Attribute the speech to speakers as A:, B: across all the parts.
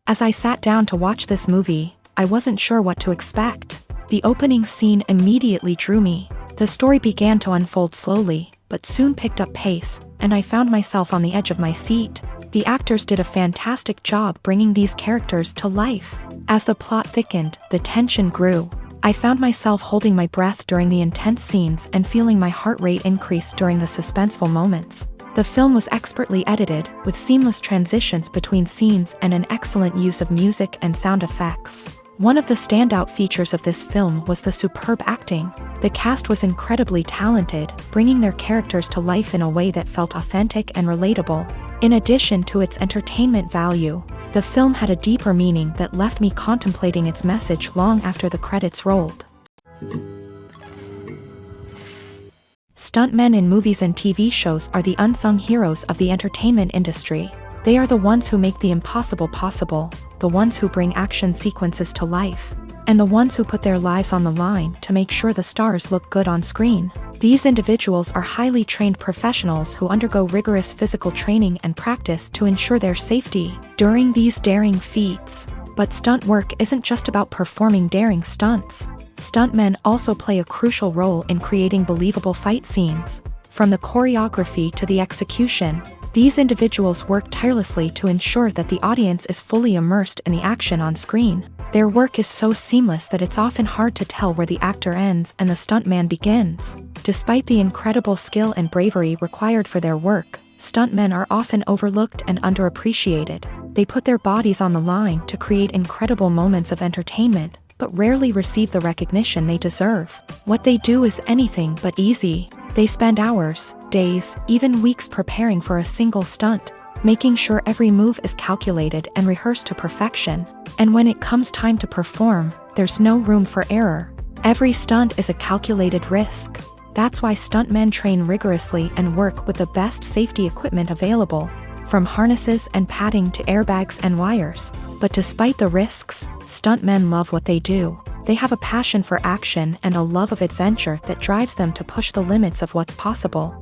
A: As I sat down to watch this movie, I wasn't sure what to expect. The opening scene immediately drew me. The story began to unfold slowly, but soon picked up pace, and I found myself on the edge of my seat. The actors did a fantastic job bringing these characters to life. As the plot thickened, the tension grew. I found myself holding my breath during the intense scenes and feeling my heart rate increase during the suspenseful moments. The film was expertly edited, with seamless transitions between scenes and an excellent use of music and sound effects. One of the standout features of this film was the superb acting. The cast was incredibly talented, bringing their characters to life in a way that felt authentic and relatable. In addition to its entertainment value, the film had a deeper meaning that left me contemplating its message long after the credits rolled. Stuntmen in movies and TV shows are the unsung heroes of the entertainment industry. They are the ones who make the impossible possible, the ones who bring action sequences to life, and the ones who put their lives on the line to make sure the stars look good on screen. These individuals are highly trained professionals who undergo rigorous physical training and practice to ensure their safety during these daring feats. But stunt work isn't just about performing daring stunts. Stuntmen also play a crucial role in creating believable fight scenes. From the choreography to the execution, these individuals work tirelessly to ensure that the audience is fully immersed in the action on screen. Their work is so seamless that it's often hard to tell where the actor ends and the stuntman begins. Despite the incredible skill and bravery required for their work, stuntmen are often overlooked and underappreciated. They put their bodies on the line to create incredible moments of entertainment, but rarely receive the recognition they deserve. What they do is anything but easy. They spend hours, days, even weeks preparing for a single stunt, making sure every move is calculated and rehearsed to perfection. And when it comes time to perform, there's no room for error. Every stunt is a calculated risk. That's why stuntmen train rigorously and work with the best safety equipment available, from harnesses and padding to airbags and wires. But despite the risks, stuntmen love what they do. They have a passion for action and a love of adventure that drives them to push the limits of what's possible.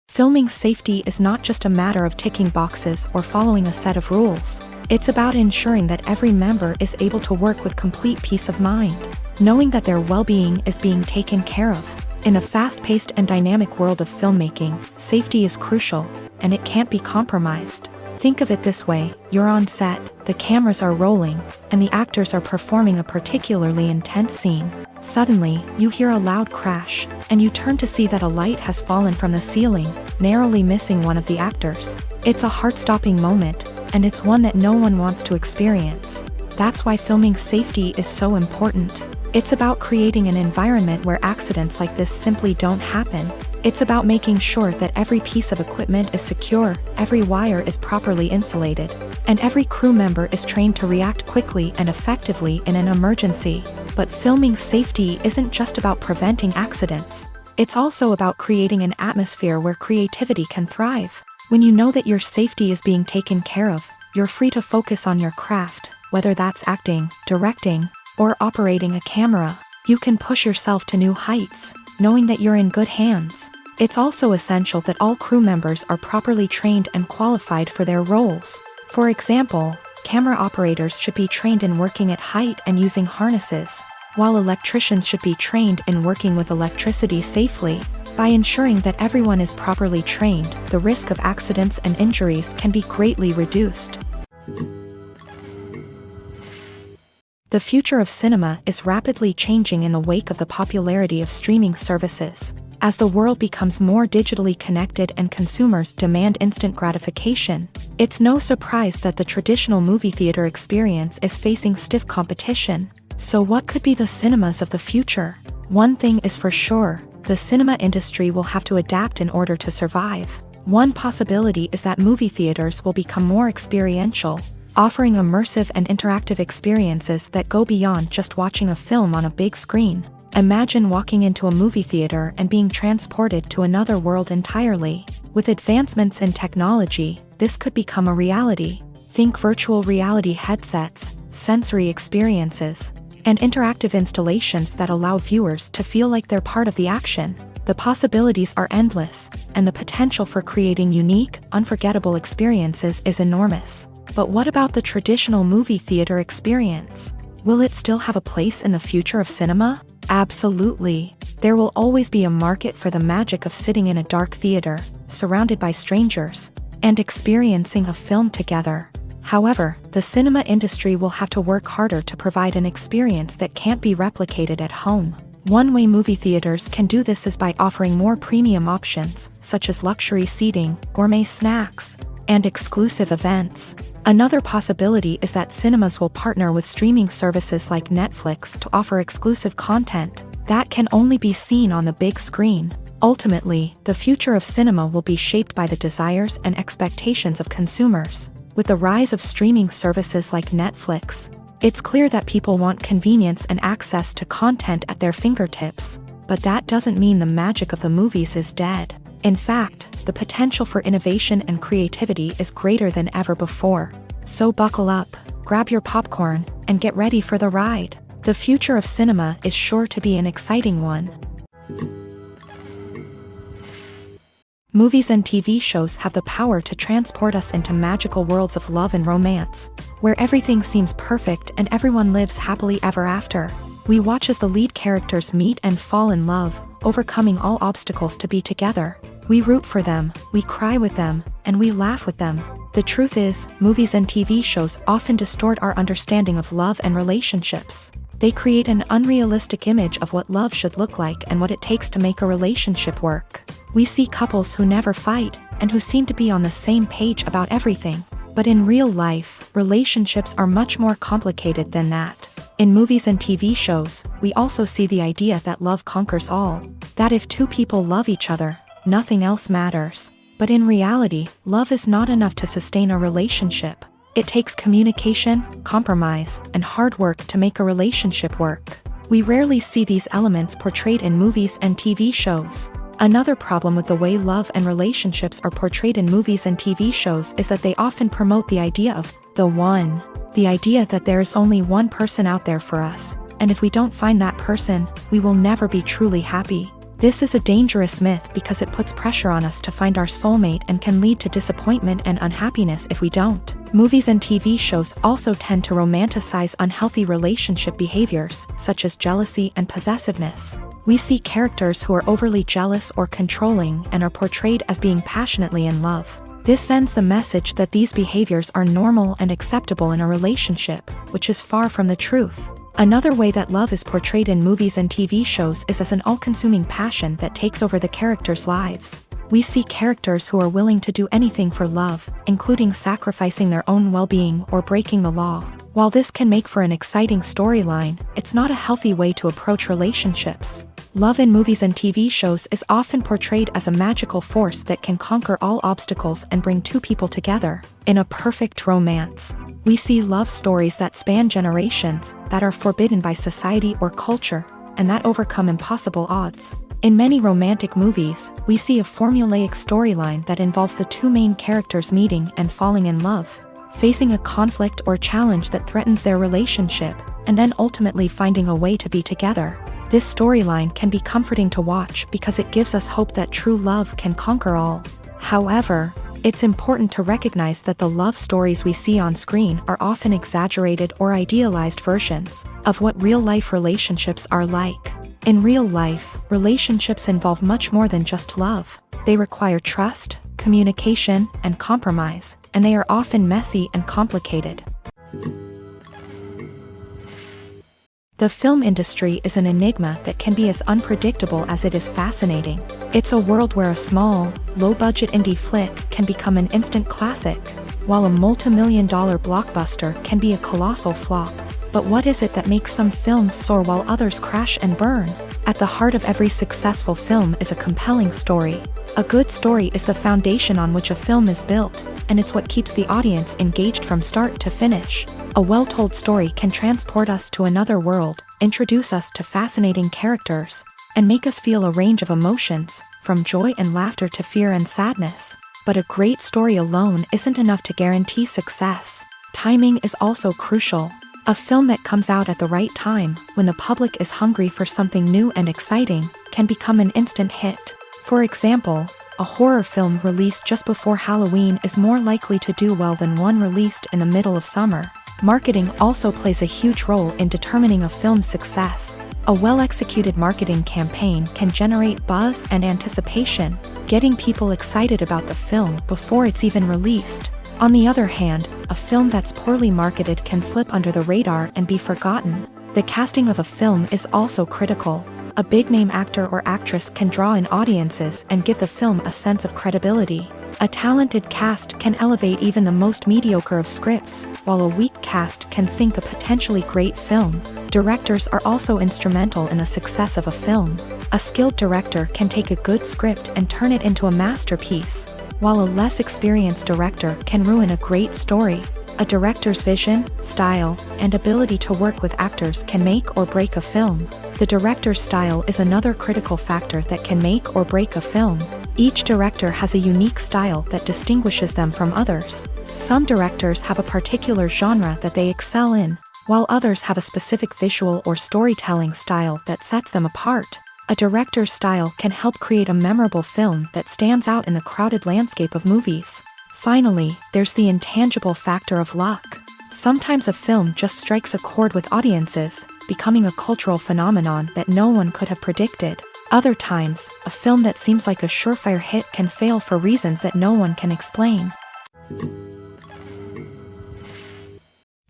A: Filming safety is not just a matter of ticking boxes or following a set of rules. It's about ensuring that every member is able to work with complete peace of mind, knowing that their well-being is being taken care of. In a fast-paced and dynamic world of filmmaking, safety is crucial, and it can't be compromised. Think of it this way: you're on set, the cameras are rolling, and the actors are performing a particularly intense scene. Suddenly, you hear a loud crash, and you turn to see that a light has fallen from the ceiling, narrowly missing one of the actors. It's a heart-stopping moment, and it's one that no one wants to experience. That's why filming safety is so important. It's about creating an environment where accidents like this simply don't happen. It's about making sure that every piece of equipment is secure, every wire is properly insulated, and every crew member is trained to react quickly and effectively in an emergency. But filming safety isn't just about preventing accidents. It's also about creating an atmosphere where creativity can thrive. When you know that your safety is being taken care of, you're free to focus on your craft, whether that's acting, directing, or operating a camera. You can push yourself to new heights, knowing that you're in good hands. It's also essential that all crew members are properly trained and qualified for their roles. For example, camera operators should be trained in working at height and using harnesses, while electricians should be trained in working with electricity safely. By ensuring that everyone is properly trained, the risk of accidents and injuries can be greatly reduced. The future of cinema is rapidly changing in the wake of the popularity of streaming services. As the world becomes more digitally connected and consumers demand instant gratification, it's no surprise that the traditional movie theater experience is facing stiff competition. So what could be the cinemas of the future? One thing is for sure, the cinema industry will have to adapt in order to survive. One possibility is that movie theaters will become more experiential, offering immersive and interactive experiences that go beyond just watching a film on a big screen. Imagine walking into a movie theater and being transported to another world entirely. With advancements in technology, this could become a reality. Think virtual reality headsets, sensory experiences, and interactive installations that allow viewers to feel like they're part of the action. The possibilities are endless, and the potential for creating unique, unforgettable experiences is enormous. But what about the traditional movie theater experience? Will it still have a place in the future of cinema? Absolutely. There will always be a market for the magic of sitting in a dark theater, surrounded by strangers, and experiencing a film together. However, the cinema industry will have to work harder to provide an experience that can't be replicated at home. One way movie theaters can do this is by offering more premium options, such as luxury seating, gourmet snacks, and exclusive events. Another possibility is that cinemas will partner with streaming services like Netflix to offer exclusive content that can only be seen on the big screen. Ultimately, the future of cinema will be shaped by the desires and expectations of consumers. With the rise of streaming services like Netflix, it's clear that people want convenience and access to content at their fingertips. But that doesn't mean the magic of the movies is dead. In fact, the potential for innovation and creativity is greater than ever before. So buckle up, grab your popcorn, and get ready for the ride. The future of cinema is sure to be an exciting one. Movies and TV shows have the power to transport us into magical worlds of love and romance, where everything seems perfect and everyone lives happily ever after. We watch as the lead characters meet and fall in love, overcoming all obstacles to be together. We root for them, we cry with them, and we laugh with them. The truth is, movies and TV shows often distort our understanding of love and relationships. They create an unrealistic image of what love should look like and what it takes to make a relationship work. We see couples who never fight, and who seem to be on the same page about everything. But in real life, relationships are much more complicated than that. In movies and TV shows, we also see the idea that love conquers all. That if two people love each other, nothing else matters. But in reality, love is not enough to sustain a relationship. It takes communication, compromise, and hard work to make a relationship work. We rarely see these elements portrayed in movies and TV shows. Another problem with the way love and relationships are portrayed in movies and TV shows is that they often promote the idea of the one. The idea that there is only one person out there for us, and if we don't find that person, we will never be truly happy. This is a dangerous myth because it puts pressure on us to find our soulmate and can lead to disappointment and unhappiness if we don't. Movies and TV shows also tend to romanticize unhealthy relationship behaviors, such as jealousy and possessiveness. We see characters who are overly jealous or controlling and are portrayed as being passionately in love. This sends the message that these behaviors are normal and acceptable in a relationship, which is far from the truth. Another way that love is portrayed in movies and TV shows is as an all-consuming passion that takes over the characters' lives. We see characters who are willing to do anything for love, including sacrificing their own well-being or breaking the law. While this can make for an exciting storyline, it's not a healthy way to approach relationships. Love in movies and TV shows is often portrayed as a magical force that can conquer all obstacles and bring two people together in a perfect romance. We see love stories that span generations, that are forbidden by society or culture, and that overcome impossible odds. In many romantic movies, we see a formulaic storyline that involves the two main characters meeting and falling in love, facing a conflict or challenge that threatens their relationship, and then ultimately finding a way to be together. This storyline can be comforting to watch because it gives us hope that true love can conquer all. However, it's important to recognize that the love stories we see on screen are often exaggerated or idealized versions of what real-life relationships are like. In real life, relationships involve much more than just love. They require trust, communication, and compromise, and they are often messy and complicated. The film industry is an enigma that can be as unpredictable as it is fascinating. It's a world where a small, low-budget indie flick can become an instant classic, while a multi-million-dollar blockbuster can be a colossal flop. But what is it that makes some films soar while others crash and burn? At the heart of every successful film is a compelling story. A good story is the foundation on which a film is built, and it's what keeps the audience engaged from start to finish. A well-told story can transport us to another world, introduce us to fascinating characters, and make us feel a range of emotions, from joy and laughter to fear and sadness. But a great story alone isn't enough to guarantee success. Timing is also crucial. A film that comes out at the right time, when the public is hungry for something new and exciting, can become an instant hit. For example, a horror film released just before Halloween is more likely to do well than one released in the middle of summer. Marketing also plays a huge role in determining a film's success. A well-executed marketing campaign can generate buzz and anticipation, getting people excited about the film before it's even released. On the other hand, a film that's poorly marketed can slip under the radar and be forgotten. The casting of a film is also critical. A big-name actor or actress can draw in audiences and give the film a sense of credibility. A talented cast can elevate even the most mediocre of scripts, while a weak cast can sink a potentially great film. Directors are also instrumental in the success of a film. A skilled director can take a good script and turn it into a masterpiece, while a less experienced director can ruin a great story. A director's vision, style, and ability to work with actors can make or break a film. The director's style is another critical factor that can make or break a film. Each director has a unique style that distinguishes them from others. Some directors have a particular genre that they excel in, while others have a specific visual or storytelling style that sets them apart. A director's style can help create a memorable film that stands out in the crowded landscape of movies. Finally, there's the intangible factor of luck. Sometimes a film just strikes a chord with audiences, becoming a cultural phenomenon that no one could have predicted. Other times, a film that seems like a surefire hit can fail for reasons that no one can explain.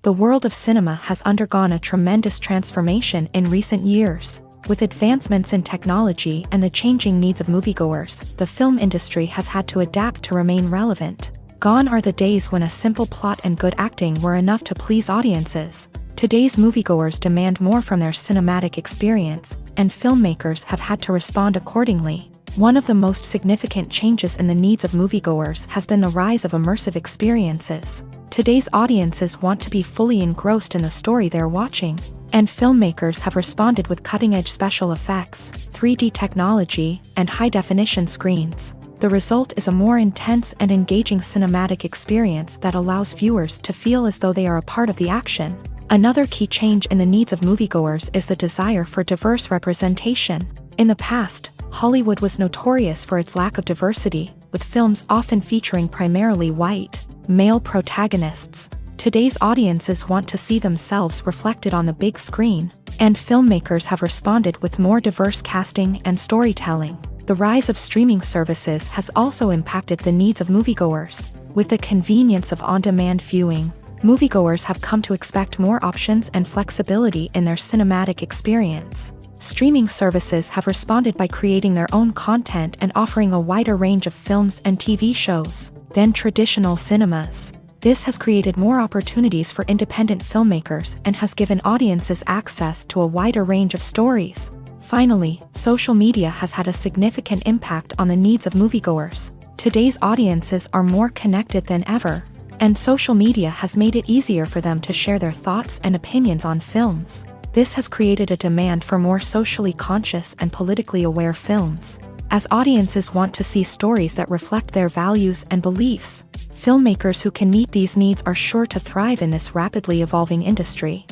A: The world of cinema has undergone a tremendous transformation in recent years. With advancements in technology and the changing needs of moviegoers, the film industry has had to adapt to remain relevant. Gone are the days when a simple plot and good acting were enough to please audiences. Today's moviegoers demand more from their cinematic experience, and filmmakers have had to respond accordingly. One of the most significant changes in the needs of moviegoers has been the rise of immersive experiences. Today's audiences want to be fully engrossed in the story they're watching, and filmmakers have responded with cutting-edge special effects, 3D technology, and high-definition screens. The result is a more intense and engaging cinematic experience that allows viewers to feel as though they are a part of the action. Another key change in the needs of moviegoers is the desire for diverse representation. In the past, Hollywood was notorious for its lack of diversity, with films often featuring primarily white, male protagonists. Today's audiences want to see themselves reflected on the big screen, and filmmakers have responded with more diverse casting and storytelling. The rise of streaming services has also impacted the needs of moviegoers. With the convenience of on-demand viewing, moviegoers have come to expect more options and flexibility in their cinematic experience. Streaming services have responded by creating their own content and offering a wider range of films and TV shows than traditional cinemas. This has created more opportunities for independent filmmakers and has given audiences access to a wider range of stories. Finally, social media has had a significant impact on the needs of moviegoers. Today's audiences are more connected than ever, and social media has made it easier for them to share their thoughts and opinions on films. This has created a demand for more socially conscious and politically aware films. As audiences want to see stories that reflect their values and beliefs, filmmakers who can meet these needs are sure to thrive in this rapidly evolving industry.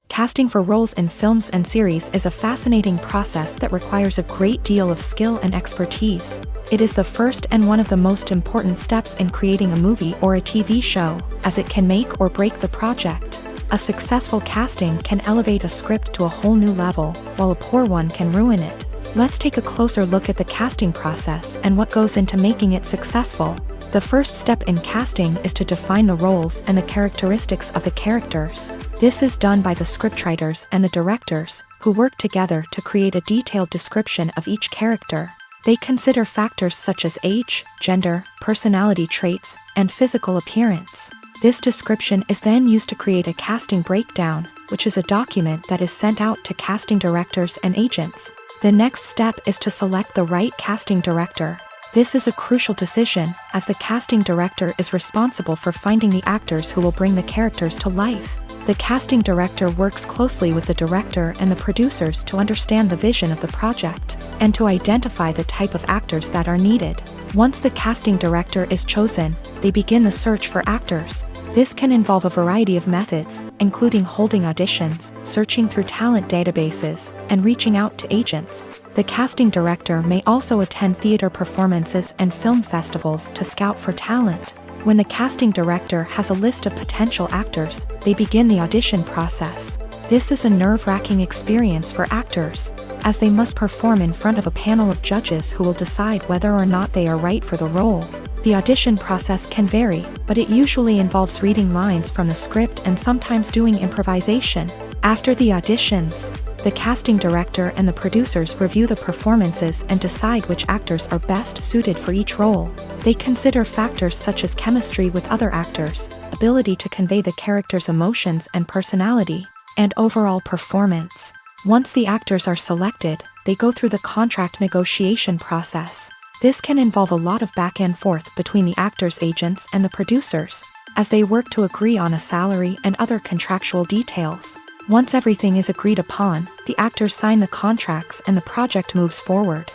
A: Casting for roles in films and series is a fascinating process that requires a great deal of skill and expertise. It is the first and one of the most important steps in creating a movie or a TV show, as it can make or break the project. A successful casting can elevate a script to a whole new level, while a poor one can ruin it. Let's take a closer look at the casting process and what goes into making it successful. The first step in casting is to define the roles and the characteristics of the characters. This is done by the scriptwriters and the directors, who work together to create a detailed description of each character. They consider factors such as age, gender, personality traits, and physical appearance. This description is then used to create a casting breakdown, which is a document that is sent out to casting directors and agents. The next step is to select the right casting director. This is a crucial decision, as the casting director is responsible for finding the actors who will bring the characters to life. The casting director works closely with the director and the producers to understand the vision of the project, and to identify the type of actors that are needed. Once the casting director is chosen, they begin the search for actors. This can involve a variety of methods, including holding auditions, searching through talent databases, and reaching out to agents. The casting director may also attend theater performances and film festivals to scout for talent. When the casting director has a list of potential actors, they begin the audition process. This is a nerve-wracking experience for actors, as they must perform in front of a panel of judges who will decide whether or not they are right for the role. The audition process can vary, but it usually involves reading lines from the script and sometimes doing improvisation. After the auditions, the casting director and the producers review the performances and decide which actors are best suited for each role. They consider factors such as chemistry with other actors, ability to convey the character's emotions and personality, and overall performance. Once the actors are selected, they go through the contract negotiation process. This can involve a lot of back and forth between the actors' agents and the producers, as they work to agree on a salary and other contractual details. Once everything is agreed upon, the actors sign the contracts and the project moves forward.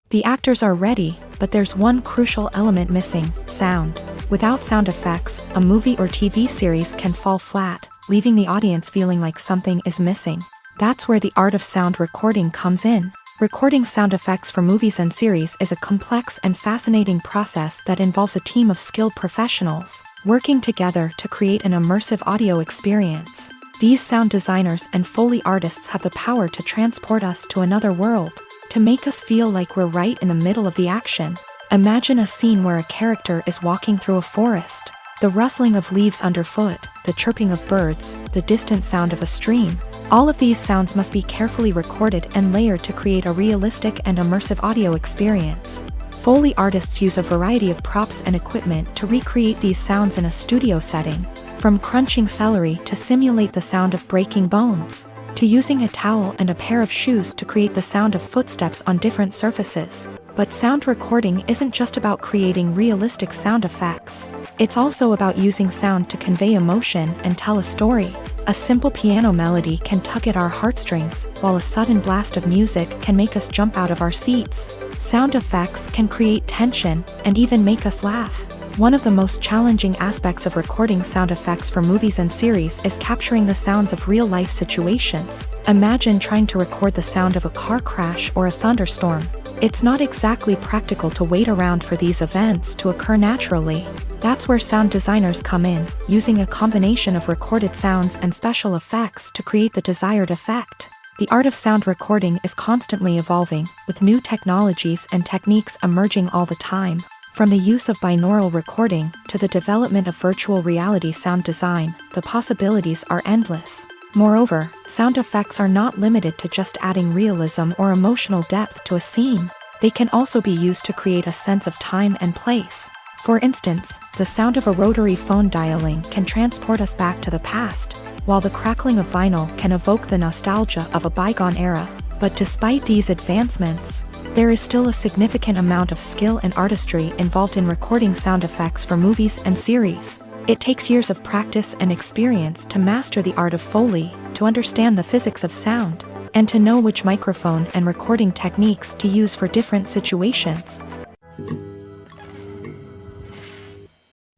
A: The actors are ready, but there's one crucial element missing: sound. Without sound effects, a movie or TV series can fall flat, leaving the audience feeling like something is missing. That's where the art of sound recording comes in. Recording sound effects for movies and series is a complex and fascinating process that involves a team of skilled professionals working together to create an immersive audio experience. These sound designers and Foley artists have the power to transport us to another world, to make us feel like we're right in the middle of the action. Imagine a scene where a character is walking through a forest. The rustling of leaves underfoot, the chirping of birds, the distant sound of a stream. All of these sounds must be carefully recorded and layered to create a realistic and immersive audio experience. Foley artists use a variety of props and equipment to recreate these sounds in a studio setting, from crunching celery to simulate the sound of breaking bones, to using a towel and a pair of shoes to create the sound of footsteps on different surfaces. But sound recording isn't just about creating realistic sound effects. It's also about using sound to convey emotion and tell a story. A simple piano melody can tug at our heartstrings, while a sudden blast of music can make us jump out of our seats. Sound effects can create tension and even make us laugh. One of the most challenging aspects of recording sound effects for movies and series is capturing the sounds of real-life situations. Imagine trying to record the sound of a car crash or a thunderstorm. It's not exactly practical to wait around for these events to occur naturally. That's where sound designers come in, using a combination of recorded sounds and special effects to create the desired effect. The art of sound recording is constantly evolving, with new technologies and techniques emerging all the time. From the use of binaural recording to the development of virtual reality sound design, the possibilities are endless. Moreover, sound effects are not limited to just adding realism or emotional depth to a scene. They can also be used to create a sense of time and place. For instance, the sound of a rotary phone dialing can transport us back to the past, while the crackling of vinyl can evoke the nostalgia of a bygone era. But despite these advancements, there is still a significant amount of skill and artistry involved in recording sound effects for movies and series. It takes years of practice and experience to master the art of Foley, to understand the physics of sound, and to know which microphone and recording techniques to use for different situations.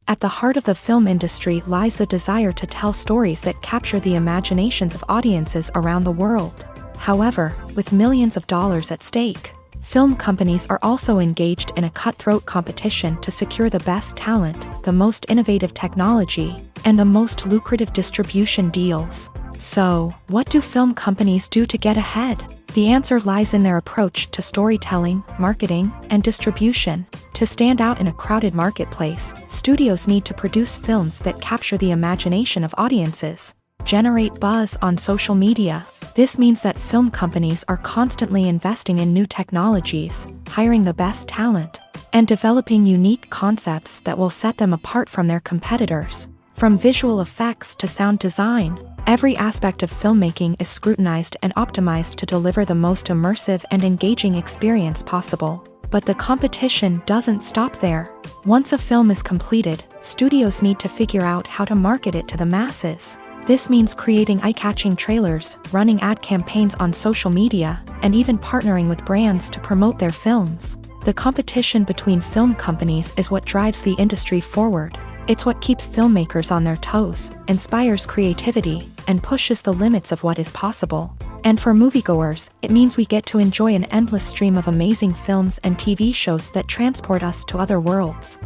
A: At the heart of the film industry lies the desire to tell stories that capture the imaginations of audiences around the world. However, with millions of dollars at stake, Film companies are also engaged in a cutthroat competition to secure the best talent, the most innovative technology, and the most lucrative distribution deals. So, what do film companies do to get ahead? The answer lies in their approach to storytelling, marketing, and distribution. To stand out in a crowded marketplace, studios need to produce films that capture the imagination of audiences, generate buzz on social media. This means that film companies are constantly investing in new technologies, hiring the best talent, and developing unique concepts that will set them apart from their competitors. From visual effects to sound design, every aspect of filmmaking is scrutinized and optimized to deliver the most immersive and engaging experience possible. But the competition doesn't stop there. Once a film is completed, studios need to figure out how to market it to the masses. This means creating eye-catching trailers, running ad campaigns on social media, and even partnering with brands to promote their films. The competition between film companies is what drives the industry forward. It's what keeps filmmakers on their toes, inspires creativity, and pushes the limits of what is possible. And for moviegoers, it means we get to enjoy an endless stream of amazing films and TV shows that transport us to other worlds.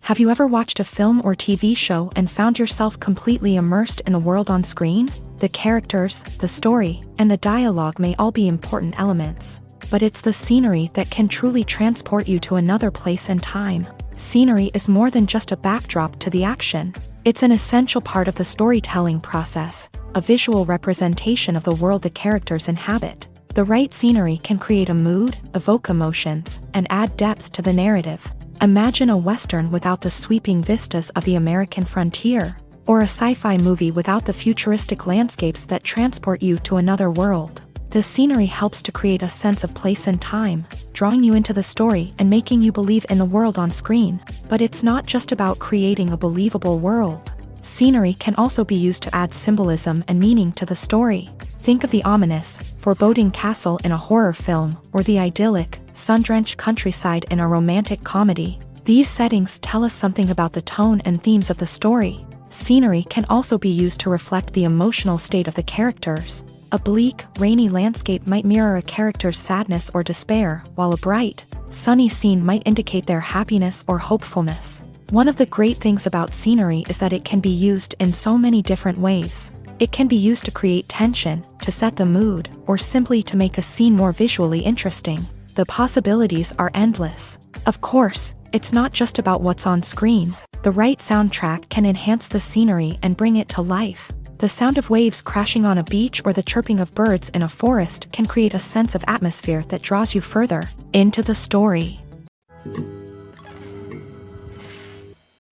A: Have you ever watched a film or TV show and found yourself completely immersed in the world on screen? The characters, the story, and the dialogue may all be important elements, but it's the scenery that can truly transport you to another place and time. Scenery is more than just a backdrop to the action. It's an essential part of the storytelling process, a visual representation of the world the characters inhabit. The right scenery can create a mood, evoke emotions, and add depth to the narrative. Imagine a Western without the sweeping vistas of the American frontier, or a sci-fi movie without the futuristic landscapes that transport you to another world. The scenery helps to create a sense of place and time, drawing you into the story and making you believe in the world on screen. But it's not just about creating a believable world. Scenery can also be used to add symbolism and meaning to the story. Think of the ominous, foreboding castle in a horror film, or the idyllic, sun-drenched countryside in a romantic comedy. These settings tell us something about the tone and themes of the story. Scenery can also be used to reflect the emotional state of the characters. A bleak, rainy landscape might mirror a character's sadness or despair, while a bright, sunny scene might indicate their happiness or hopefulness. One of the great things about scenery is that it can be used in so many different ways. It can be used to create tension, to set the mood, or simply to make a scene more visually interesting. The possibilities are endless. Of course, it's not just about what's on screen. The right soundtrack can enhance the scenery and bring it to life. The sound of waves crashing on a beach or the chirping of birds in a forest can create a sense of atmosphere that draws you further into the story.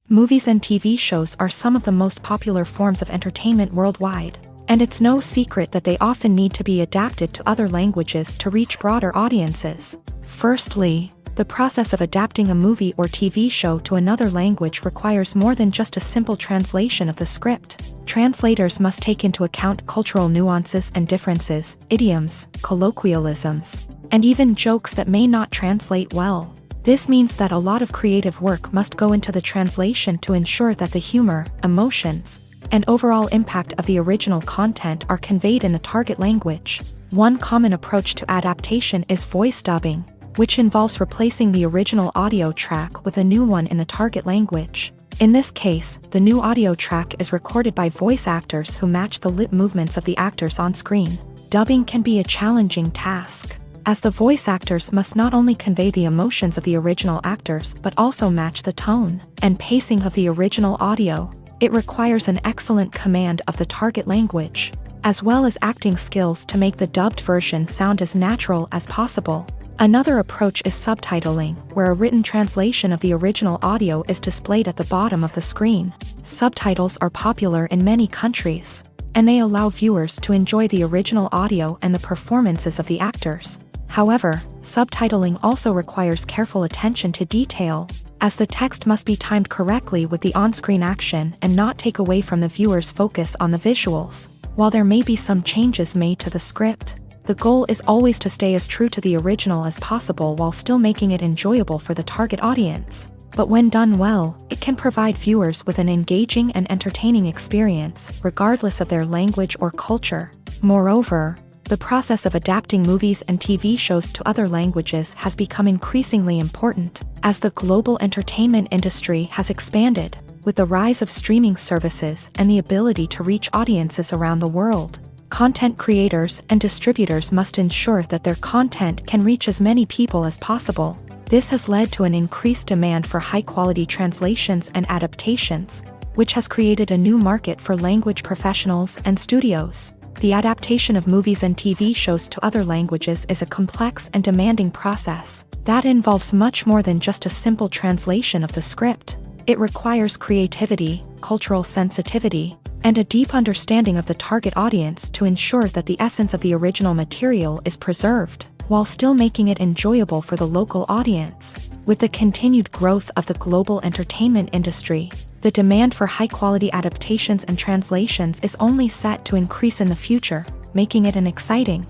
A: Movies and TV shows are some of the most popular forms of entertainment worldwide, and it's no secret that they often need to be adapted to other languages to reach broader audiences. Firstly, the process of adapting a movie or TV show to another language requires more than just a simple translation of the script. Translators must take into account cultural nuances and differences, idioms, colloquialisms, and even jokes that may not translate well. This means that a lot of creative work must go into the translation to ensure that the humor, emotions, and overall impact of the original content are conveyed in the target language. One common approach to adaptation is voice dubbing, which involves replacing the original audio track with a new one in the target language. In this case, the new audio track is recorded by voice actors who match the lip movements of the actors on screen. Dubbing can be a challenging task, as the voice actors must not only convey the emotions of the original actors but also match the tone and pacing of the original audio. It requires an excellent command of the target language, as well as acting skills to make the dubbed version sound as natural as possible. Another approach is subtitling, where a written translation of the original audio is displayed at the bottom of the screen. Subtitles are popular in many countries, and they allow viewers to enjoy the original audio and the performances of the actors. However, subtitling also requires careful attention to detail, as the text must be timed correctly with the on-screen action and not take away from the viewer's focus on the visuals. While there may be some changes made to the script, the goal is always to stay as true to the original as possible while still making it enjoyable for the target audience. But when done well, it can provide viewers with an engaging and entertaining experience, regardless of their language or culture. Moreover, The process of adapting movies and TV shows to other languages has become increasingly important as the global entertainment industry has expanded, with the rise of streaming services and the ability to reach audiences around the world. Content creators and distributors must ensure that their content can reach as many people as possible. This has led to an increased demand for high-quality translations and adaptations, which has created a new market for language professionals and studios. The adaptation of movies and TV shows to other languages is a complex and demanding process that involves much more than just a simple translation of the script. It requires creativity, cultural sensitivity, and a deep understanding of the target audience to ensure that the essence of the original material is preserved, while still making it enjoyable for the local audience. With the continued growth of the global entertainment industry, the demand for high-quality adaptations and translations is only set to increase in the future, making it an exciting.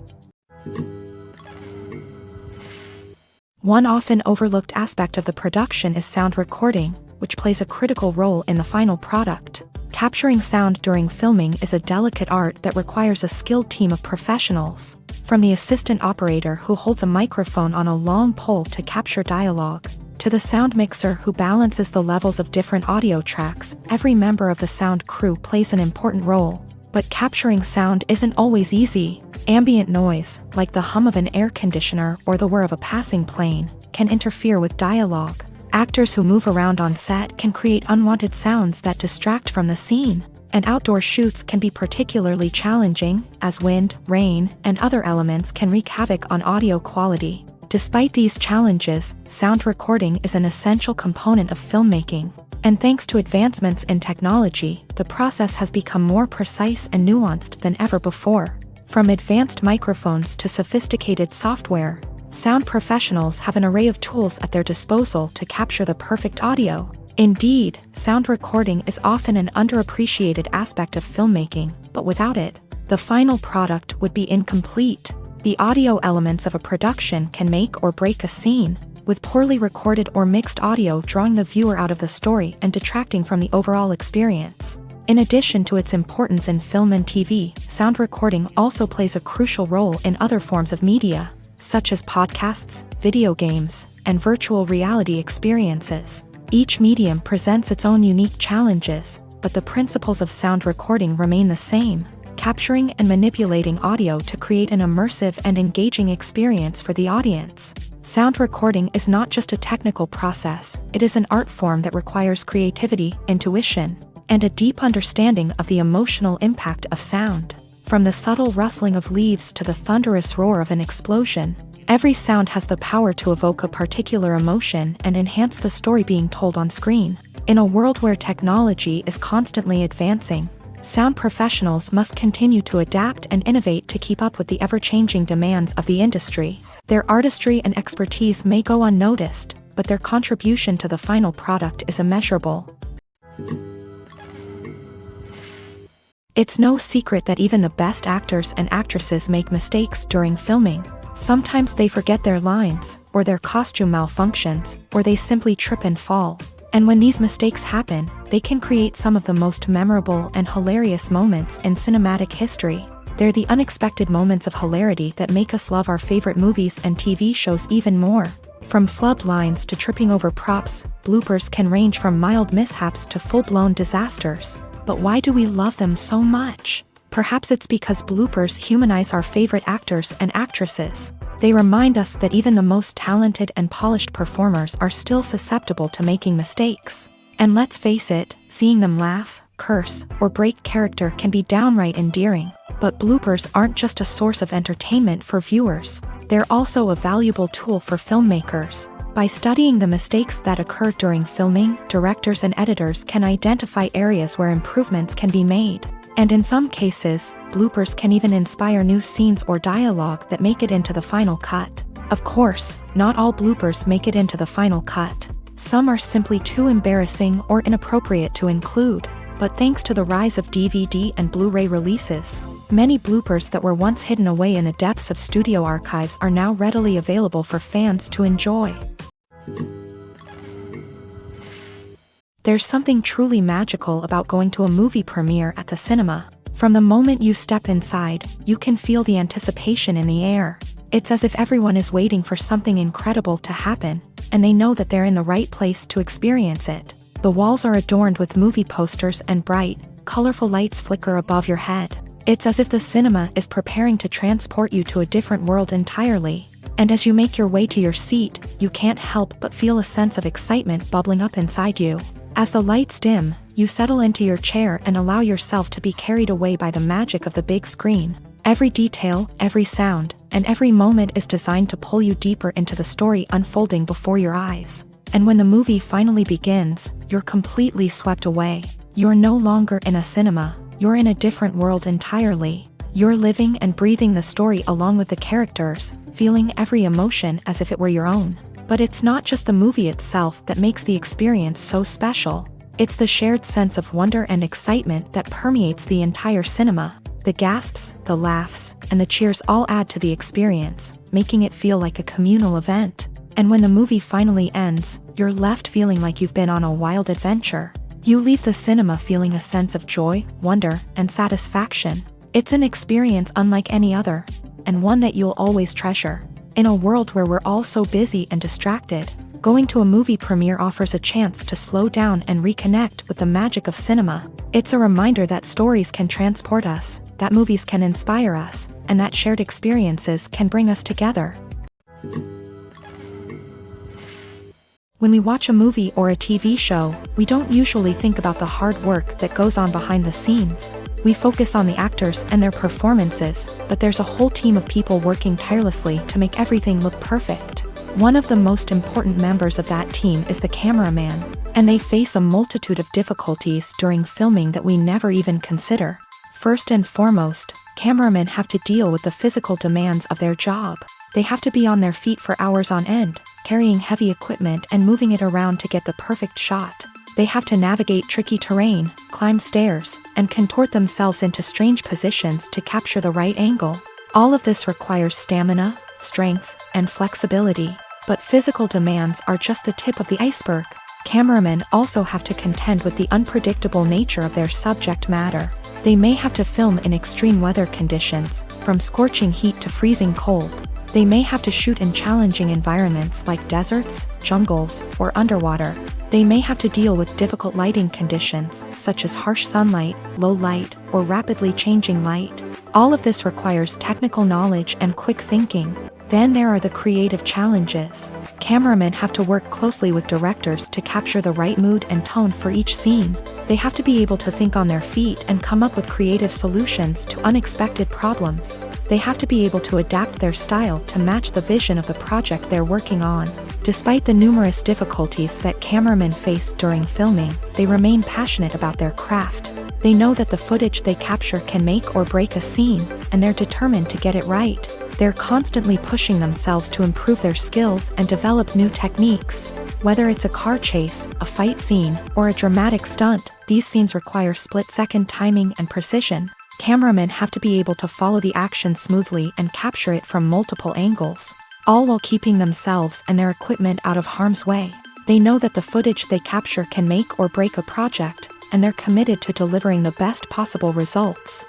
A: One often overlooked aspect of the production is sound recording, which plays a critical role in the final product. Capturing sound during filming is a delicate art that requires a skilled team of professionals, from the assistant operator who holds a microphone on a long pole to capture dialogue, to the sound mixer who balances the levels of different audio tracks. Every member of the sound crew plays an important role. But capturing sound isn't always easy. Ambient noise, like the hum of an air conditioner or the whir of a passing plane, can interfere with dialogue. Actors who move around on set can create unwanted sounds that distract from the scene. And outdoor shoots can be particularly challenging, as wind, rain, and other elements can wreak havoc on audio quality. Despite these challenges, sound recording is an essential component of filmmaking. And thanks to advancements in technology, the process has become more precise and nuanced than ever before. From advanced microphones to sophisticated software, sound professionals have an array of tools at their disposal to capture the perfect audio. Indeed, sound recording is often an underappreciated aspect of filmmaking, but without it, the final product would be incomplete. The audio elements of a production can make or break a scene, with poorly recorded or mixed audio drawing the viewer out of the story and detracting from the overall experience. In addition to its importance in film and TV, sound recording also plays a crucial role in other forms of media, such as podcasts, video games, and virtual reality experiences. Each medium presents its own unique challenges, but the principles of sound recording remain the same: capturing and manipulating audio to create an immersive and engaging experience for the audience. Sound recording is not just a technical process, it is an art form that requires creativity, intuition, and a deep understanding of the emotional impact of sound. From the subtle rustling of leaves to the thunderous roar of an explosion, every sound has the power to evoke a particular emotion and enhance the story being told on screen. In a world where technology is constantly advancing, sound professionals must continue to adapt and innovate to keep up with the ever-changing demands of the industry. Their artistry and expertise may go unnoticed, but their contribution to the final product is immeasurable. It's no secret that even the best actors and actresses make mistakes during filming. Sometimes they forget their lines, or their costume malfunctions, or they simply trip and fall. And when these mistakes happen, they can create some of the most memorable and hilarious moments in cinematic history. They're the unexpected moments of hilarity that make us love our favorite movies and TV shows even more. From flubbed lines to tripping over props, bloopers can range from mild mishaps to full-blown disasters. But why do we love them so much? Perhaps it's because bloopers humanize our favorite actors and actresses. They remind us that even the most talented and polished performers are still susceptible to making mistakes. And let's face it, seeing them laugh, curse, or break character can be downright endearing. But bloopers aren't just a source of entertainment for viewers. They're also a valuable tool for filmmakers. By studying the mistakes that occur during filming, directors and editors can identify areas where improvements can be made. And in some cases, bloopers can even inspire new scenes or dialogue that make it into the final cut. Of course, not all bloopers make it into the final cut. Some are simply too embarrassing or inappropriate to include. But thanks to the rise of DVD and Blu-ray releases, many bloopers that were once hidden away in the depths of studio archives are now readily available for fans to enjoy. There's something truly magical about going to a movie premiere at the cinema. From the moment you step inside, you can feel the anticipation in the air. It's as if everyone is waiting for something incredible to happen, and they know that they're in the right place to experience it. The walls are adorned with movie posters and bright, colorful lights flicker above your head. It's as if the cinema is preparing to transport you to a different world entirely. And as you make your way to your seat, you can't help but feel a sense of excitement bubbling up inside you. As the lights dim, you settle into your chair and allow yourself to be carried away by the magic of the big screen. Every detail, every sound, and every moment is designed to pull you deeper into the story unfolding before your eyes. And when the movie finally begins, you're completely swept away. You're no longer in a cinema, you're in a different world entirely. You're living and breathing the story along with the characters, feeling every emotion as if it were your own. But it's not just the movie itself that makes the experience so special. It's the shared sense of wonder and excitement that permeates the entire cinema. The gasps, the laughs, and the cheers all add to the experience, making it feel like a communal event. And when the movie finally ends, you're left feeling like you've been on a wild adventure. You leave the cinema feeling a sense of joy, wonder, and satisfaction. It's an experience unlike any other, and one that you'll always treasure. In a world where we're all so busy and distracted, going to a movie premiere offers a chance to slow down and reconnect with the magic of cinema. It's a reminder that stories can transport us, that movies can inspire us, and that shared experiences can bring us together. When we watch a movie or a TV show, we don't usually think about the hard work that goes on behind the scenes. We focus on the actors and their performances, but there's a whole team of people working tirelessly to make everything look perfect. One of the most important members of that team is the cameraman, and they face a multitude of difficulties during filming that we never even consider. First and foremost, cameramen have to deal with the physical demands of their job. They have to be on their feet for hours on end, carrying heavy equipment and moving it around to get the perfect shot. They have to navigate tricky terrain, climb stairs, and contort themselves into strange positions to capture the right angle. All of this requires stamina, strength, and flexibility. But physical demands are just the tip of the iceberg. Cameramen also have to contend with the unpredictable nature of their subject matter. They may have to film in extreme weather conditions, from scorching heat to freezing cold. They may have to shoot in challenging environments like deserts, jungles, or underwater. They may have to deal with difficult lighting conditions, such as harsh sunlight, low light, or rapidly changing light. All of this requires technical knowledge and quick thinking. Then there are the creative challenges. Cameramen have to work closely with directors to capture the right mood and tone for each scene. They have to be able to think on their feet and come up with creative solutions to unexpected problems. They have to be able to adapt their style to match the vision of the project they're working on. Despite the numerous difficulties that cameramen face during filming, they remain passionate about their craft. They know that the footage they capture can make or break a scene, and they're determined to get it right. They're constantly pushing themselves to improve their skills and develop new techniques. Whether it's a car chase, a fight scene, or a dramatic stunt, these scenes require split-second timing and precision. Cameramen have to be able to follow the action smoothly and capture it from multiple angles, all while keeping themselves and their equipment out of harm's way. They know that the footage they capture can make or break a project, and they're committed to delivering the best possible results.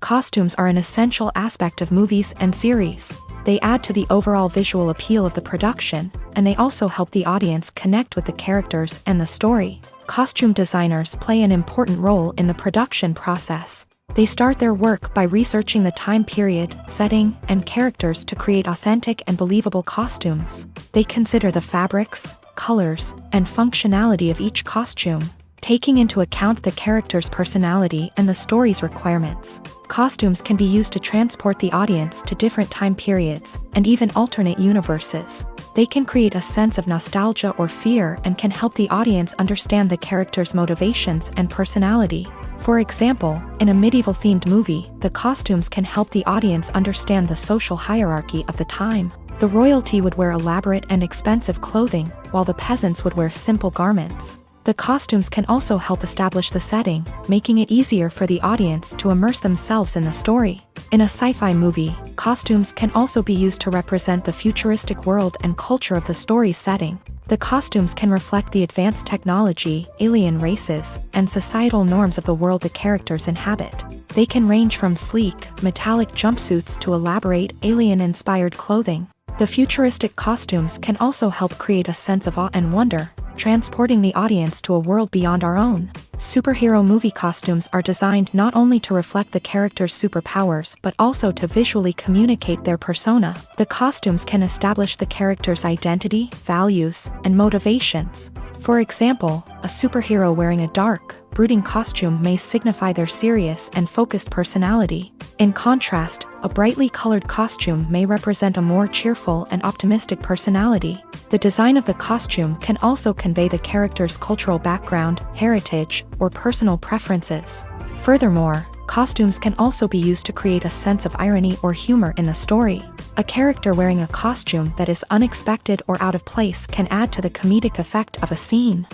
A: Costumes are an essential aspect of movies and series. They add to the overall visual appeal of the production, and they also help the audience connect with the characters and the story. Costume designers play an important role in the production process. They start their work by researching the time period, setting, and characters to create authentic and believable costumes. They consider the fabrics, colors, and functionality of each costume, taking into account the character's personality and the story's requirements. Costumes can be used to transport the audience to different time periods and even alternate universes. They can create a sense of nostalgia or fear and can help the audience understand the character's motivations and personality. For example, in a medieval-themed movie, the costumes can help the audience understand the social hierarchy of the time. The royalty would wear elaborate and expensive clothing, while the peasants would wear simple garments. The costumes can also help establish the setting, making it easier for the audience to immerse themselves in the story. In a sci-fi movie, costumes can also be used to represent the futuristic world and culture of the story's setting. The costumes can reflect the advanced technology, alien races, and societal norms of the world the characters inhabit. They can range from sleek, metallic jumpsuits to elaborate, alien-inspired clothing. The futuristic costumes can also help create a sense of awe and wonder, transporting the audience to a world beyond our own. Superhero movie costumes are designed not only to reflect the character's superpowers but also to visually communicate their persona. The costumes can establish the character's identity, values, and motivations. For example, a superhero wearing a dark, brooding costume may signify their serious and focused personality. In contrast, a brightly colored costume may represent a more cheerful and optimistic personality. The design of the costume can also convey the character's cultural background, heritage, or personal preferences. Furthermore, costumes can also be used to create a sense of irony or humor in the story. A character wearing a costume that is unexpected or out of place can add to the comedic effect of a scene.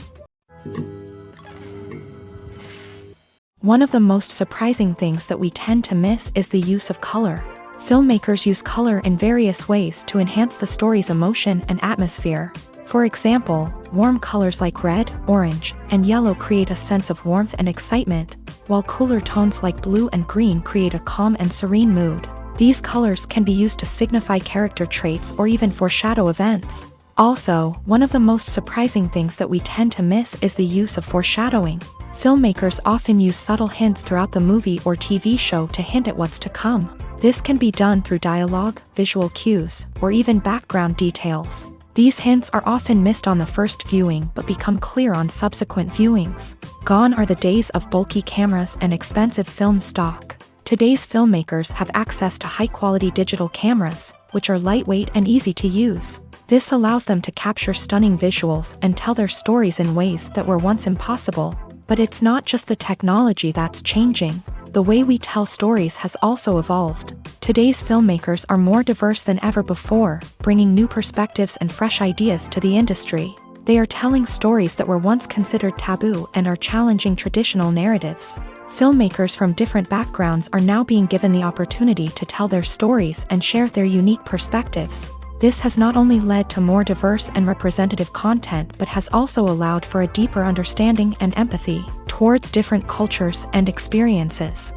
A: One of the most surprising things that we tend to miss is the use of color. Filmmakers use color in various ways to enhance the story's emotion and atmosphere. For example, warm colors like red, orange, and yellow create a sense of warmth and excitement, while cooler tones like blue and green create a calm and serene mood. These colors can be used to signify character traits or even foreshadow events. Also, one of the most surprising things that we tend to miss is the use of foreshadowing. Filmmakers often use subtle hints throughout the movie or TV show to hint at what's to come. This can be done through dialogue, visual cues, or even background details. These hints are often missed on the first viewing but become clear on subsequent viewings. Gone are the days of bulky cameras and expensive film stock. Today's filmmakers have access to high-quality digital cameras, which are lightweight and easy to use. This allows them to capture stunning visuals and tell their stories in ways that were once impossible. But it's not just the technology that's changing. The way we tell stories has also evolved. Today's filmmakers are more diverse than ever before, bringing new perspectives and fresh ideas to the industry. They are telling stories that were once considered taboo and are challenging traditional narratives. Filmmakers from different backgrounds are now being given the opportunity to tell their stories and share their unique perspectives. This has not only led to more diverse and representative content but has also allowed for a deeper understanding and empathy towards different cultures and experiences.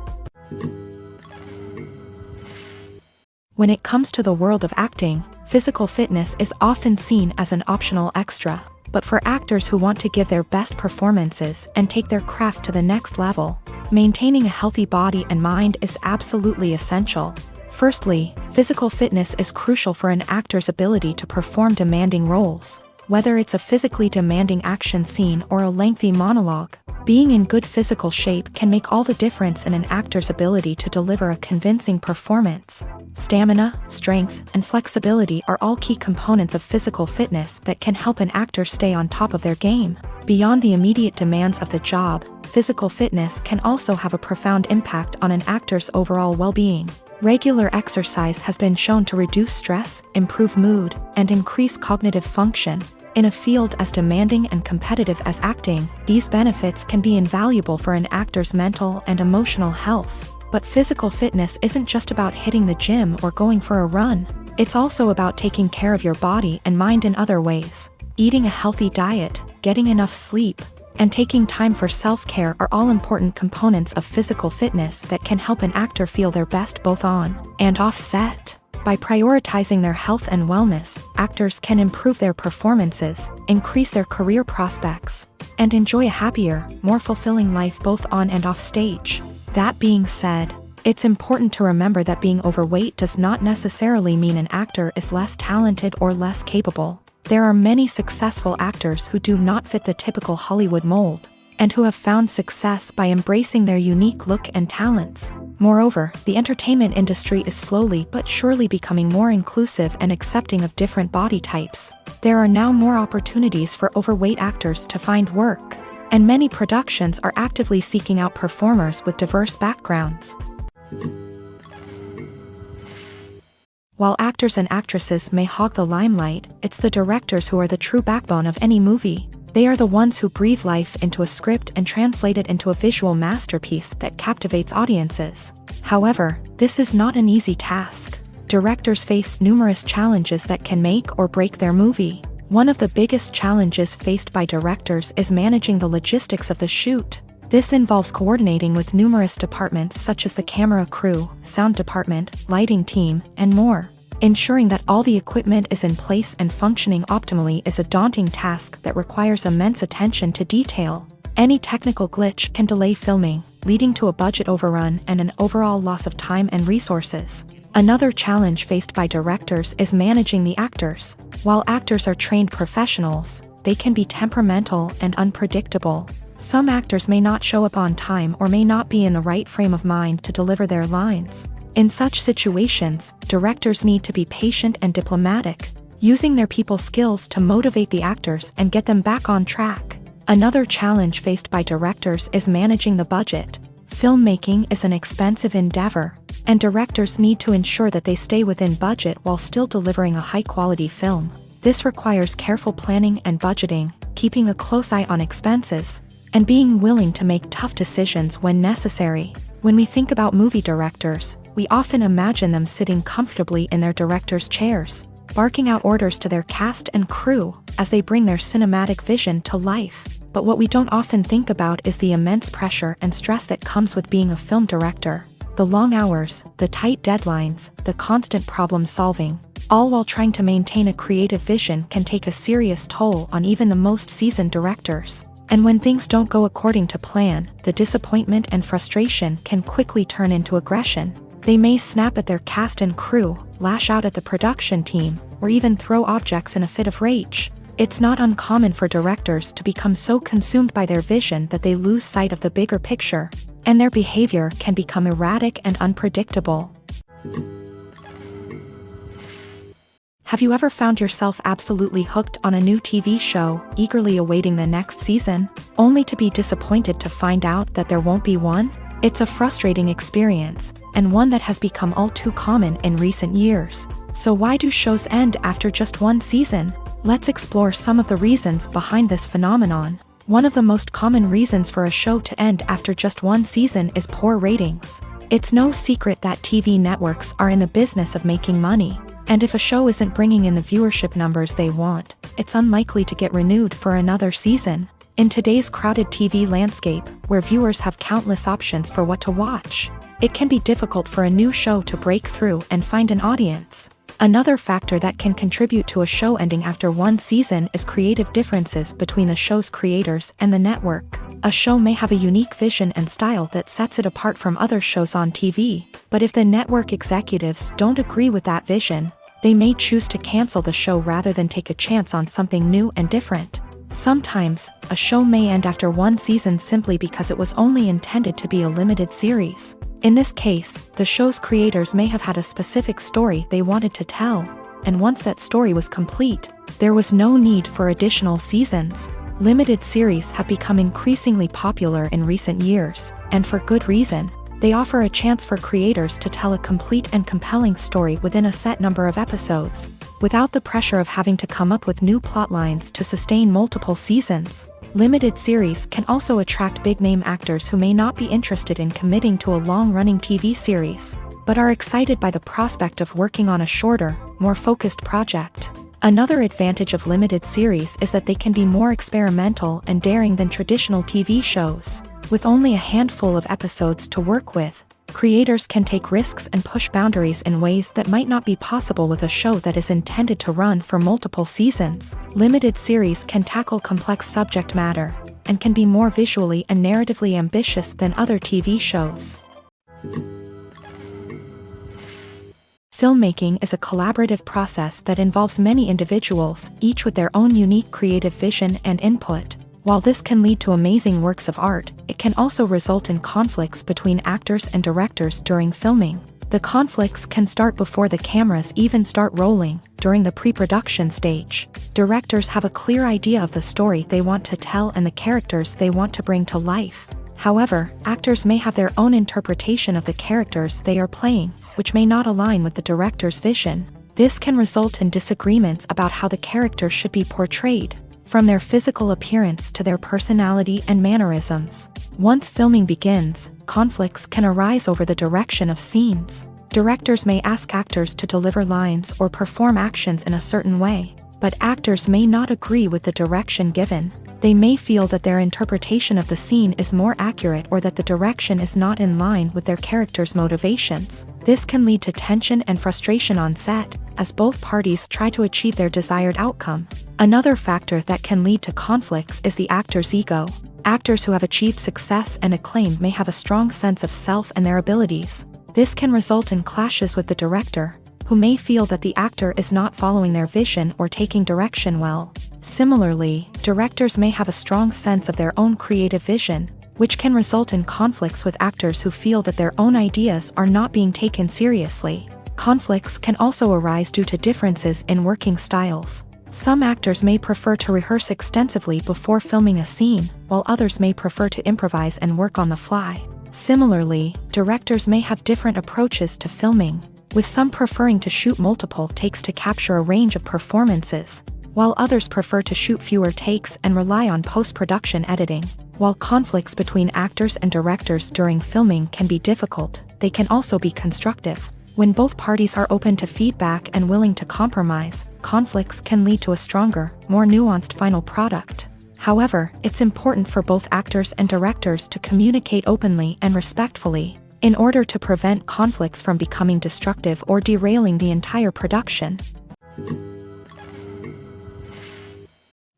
A: When it comes to the world of acting, physical fitness is often seen as an optional extra. But for actors who want to give their best performances and take their craft to the next level, maintaining a healthy body and mind is absolutely essential. Firstly, physical fitness is crucial for an actor's ability to perform demanding roles. Whether it's a physically demanding action scene or a lengthy monologue, being in good physical shape can make all the difference in an actor's ability to deliver a convincing performance. Stamina, strength, and flexibility are all key components of physical fitness that can help an actor stay on top of their game. Beyond the immediate demands of the job, physical fitness can also have a profound impact on an actor's overall well-being. Regular exercise has been shown to reduce stress, improve mood, and increase cognitive function. In a field as demanding and competitive as acting, these benefits can be invaluable for an actor's mental and emotional health. But physical fitness isn't just about hitting the gym or going for a run. It's also about taking care of your body and mind in other ways. Eating a healthy diet, getting enough sleep, and taking time for self-care are all important components of physical fitness that can help an actor feel their best both on and off set. By prioritizing their health and wellness, actors can improve their performances, increase their career prospects, and enjoy a happier, more fulfilling life both on and off stage. That being said, it's important to remember that being overweight does not necessarily mean an actor is less talented or less capable. There are many successful actors who do not fit the typical Hollywood mold, and who have found success by embracing their unique look and talents. Moreover, the entertainment industry is slowly but surely becoming more inclusive and accepting of different body types. There are now more opportunities for overweight actors to find work, and many productions are actively seeking out performers with diverse backgrounds. While actors and actresses may hog the limelight, it's the directors who are the true backbone of any movie. They are the ones who breathe life into a script and translate it into a visual masterpiece that captivates audiences. However, this is not an easy task. Directors face numerous challenges that can make or break their movie. One of the biggest challenges faced by directors is managing the logistics of the shoot. This involves coordinating with numerous departments such as the camera crew, sound department, lighting team, and more. Ensuring that all the equipment is in place and functioning optimally is a daunting task that requires immense attention to detail. Any technical glitch can delay filming, leading to a budget overrun and an overall loss of time and resources. Another challenge faced by directors is managing the actors. While actors are trained professionals, they can be temperamental and unpredictable. Some actors may not show up on time or may not be in the right frame of mind to deliver their lines. In such situations, directors need to be patient and diplomatic, using their people skills to motivate the actors and get them back on track. Another challenge faced by directors is managing the budget. Filmmaking is an expensive endeavor, and directors need to ensure that they stay within budget while still delivering a high-quality film. This requires careful planning and budgeting, keeping a close eye on expenses, and being willing to make tough decisions when necessary. When we think about movie directors, we often imagine them sitting comfortably in their director's chairs, barking out orders to their cast and crew as they bring their cinematic vision to life. But what we don't often think about is the immense pressure and stress that comes with being a film director. The long hours, the tight deadlines, the constant problem solving, all while trying to maintain a creative vision can take a serious toll on even the most seasoned directors. And when things don't go according to plan, the disappointment and frustration can quickly turn into aggression. They may snap at their cast and crew, lash out at the production team, or even throw objects in a fit of rage. It's not uncommon for directors to become so consumed by their vision that they lose sight of the bigger picture, and their behavior can become erratic and unpredictable. Have you ever found yourself absolutely hooked on a new TV show, eagerly awaiting the next season, only to be disappointed to find out that there won't be one? It's a frustrating experience, and one that has become all too common in recent years. So why do shows end after just one season? Let's explore some of the reasons behind this phenomenon. One of the most common reasons for a show to end after just one season is poor ratings. It's no secret that TV networks are in the business of making money, and if a show isn't bringing in the viewership numbers they want, it's unlikely to get renewed for another season. In today's crowded TV landscape, where viewers have countless options for what to watch, it can be difficult for a new show to break through and find an audience. Another factor that can contribute to a show ending after one season is creative differences between the show's creators and the network. A show may have a unique vision and style that sets it apart from other shows on TV, but if the network executives don't agree with that vision, they may choose to cancel the show rather than take a chance on something new and different. Sometimes, a show may end after one season simply because it was only intended to be a limited series. In this case, the show's creators may have had a specific story they wanted to tell, and once that story was complete, there was no need for additional seasons. Limited series have become increasingly popular in recent years, and for good reason. They offer a chance for creators to tell a complete and compelling story within a set number of episodes, without the pressure of having to come up with new plotlines to sustain multiple seasons. Limited series can also attract big-name actors who may not be interested in committing to a long-running TV series, but are excited by the prospect of working on a shorter, more focused project. Another advantage of limited series is that they can be more experimental and daring than traditional TV shows. With only a handful of episodes to work with, creators can take risks and push boundaries in ways that might not be possible with a show that is intended to run for multiple seasons. Limited series can tackle complex subject matter, and can be more visually and narratively ambitious than other TV shows. Filmmaking is a collaborative process that involves many individuals, each with their own unique creative vision and input. While this can lead to amazing works of art, it can also result in conflicts between actors and directors during filming. The conflicts can start before the cameras even start rolling, during the pre-production stage. Directors have a clear idea of the story they want to tell and the characters they want to bring to life. However, actors may have their own interpretation of the characters they are playing, which may not align with the director's vision. This can result in disagreements about how the character should be portrayed, from their physical appearance to their personality and mannerisms. Once filming begins, conflicts can arise over the direction of scenes. Directors may ask actors to deliver lines or perform actions in a certain way, but actors may not agree with the direction given. They may feel that their interpretation of the scene is more accurate or that the direction is not in line with their character's motivations. This can lead to tension and frustration on set, as both parties try to achieve their desired outcome. Another factor that can lead to conflicts is the actor's ego. Actors who have achieved success and acclaim may have a strong sense of self and their abilities. This can result in clashes with the director, who may feel that the actor is not following their vision or taking direction well. Similarly, directors may have a strong sense of their own creative vision, which can result in conflicts with actors who feel that their own ideas are not being taken seriously. Conflicts can also arise due to differences in working styles. Some actors may prefer to rehearse extensively before filming a scene, while others may prefer to improvise and work on the fly. Similarly, directors may have different approaches to filming, with some preferring to shoot multiple takes to capture a range of performances, while others prefer to shoot fewer takes and rely on post-production editing. While conflicts between actors and directors during filming can be difficult, they can also be constructive. When both parties are open to feedback and willing to compromise, conflicts can lead to a stronger, more nuanced final product. However, it's important for both actors and directors to communicate openly and respectfully, in order to prevent conflicts from becoming destructive or derailing the entire production.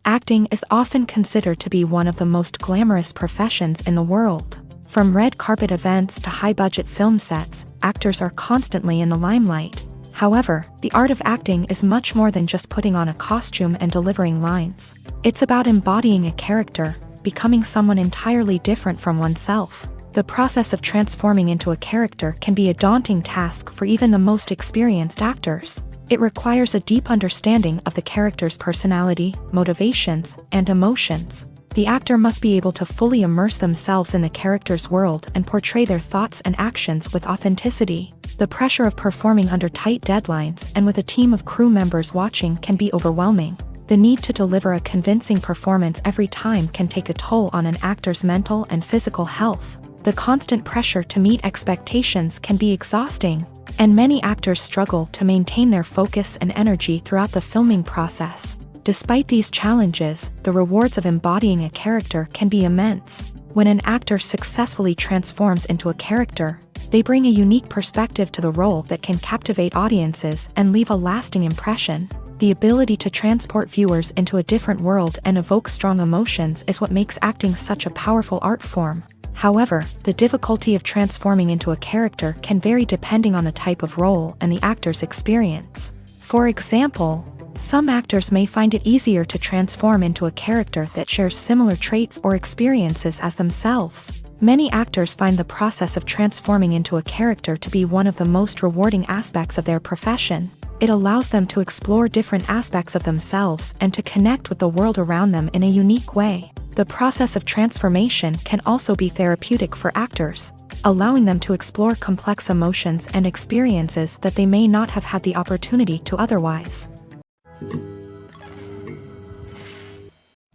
A: Acting is often considered to be one of the most glamorous professions in the world. From red carpet events to high-budget film sets, actors are constantly in the limelight. However, the art of acting is much more than just putting on a costume and delivering lines. It's about embodying a character, becoming someone entirely different from oneself. The process of transforming into a character can be a daunting task for even the most experienced actors. It requires a deep understanding of the character's personality, motivations, and emotions. The actor must be able to fully immerse themselves in the character's world and portray their thoughts and actions with authenticity. The pressure of performing under tight deadlines and with a team of crew members watching can be overwhelming. The need to deliver a convincing performance every time can take a toll on an actor's mental and physical health. The constant pressure to meet expectations can be exhausting, and many actors struggle to maintain their focus and energy throughout the filming process. Despite these challenges, the rewards of embodying a character can be immense. When an actor successfully transforms into a character, they bring a unique perspective to the role that can captivate audiences and leave a lasting impression. The ability to transport viewers into a different world and evoke strong emotions is what makes acting such a powerful art form. However, the difficulty of transforming into a character can vary depending on the type of role and the actor's experience. For example, some actors may find it easier to transform into a character that shares similar traits or experiences as themselves. Many actors find the process of transforming into a character to be one of the most rewarding aspects of their profession. It allows them to explore different aspects of themselves and to connect with the world around them in a unique way. The process of transformation can also be therapeutic for actors, allowing them to explore complex emotions and experiences that they may not have had the opportunity to otherwise.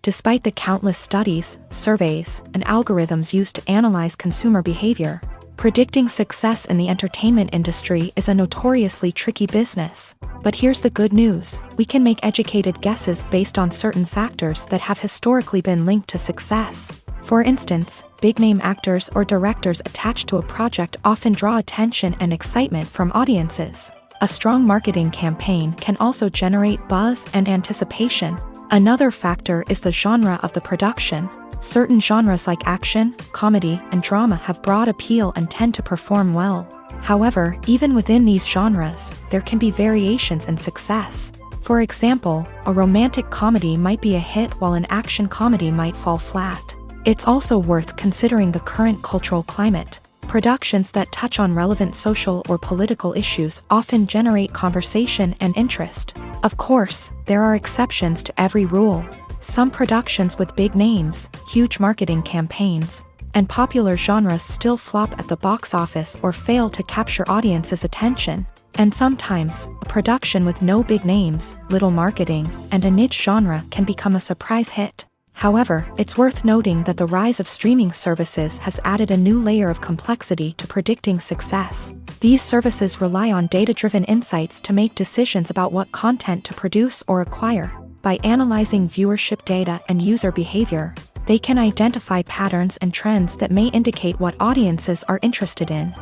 A: Despite the countless studies, surveys, and algorithms used to analyze consumer behavior, predicting success in the entertainment industry is a notoriously tricky business. But here's the good news: we can make educated guesses based on certain factors that have historically been linked to success. For instance, big-name actors or directors attached to a project often draw attention and excitement from audiences. A strong marketing campaign can also generate buzz and anticipation. Another factor is the genre of the production. Certain genres like action, comedy, and drama have broad appeal and tend to perform well. However, even within these genres, there can be variations in success. For example, a romantic comedy might be a hit while an action comedy might fall flat. It's also worth considering the current cultural climate. Productions that touch on relevant social or political issues often generate conversation and interest. Of course, there are exceptions to every rule. Some productions with big names, huge marketing campaigns, and popular genres still flop at the box office or fail to capture audiences' attention. And sometimes, a production with no big names, little marketing, and a niche genre can become a surprise hit. However, it's worth noting that the rise of streaming services has added a new layer of complexity to predicting success. These services rely on data-driven insights to make decisions about what content to produce or acquire. By analyzing viewership data and user behavior, they can identify patterns and trends that may indicate what audiences are interested in.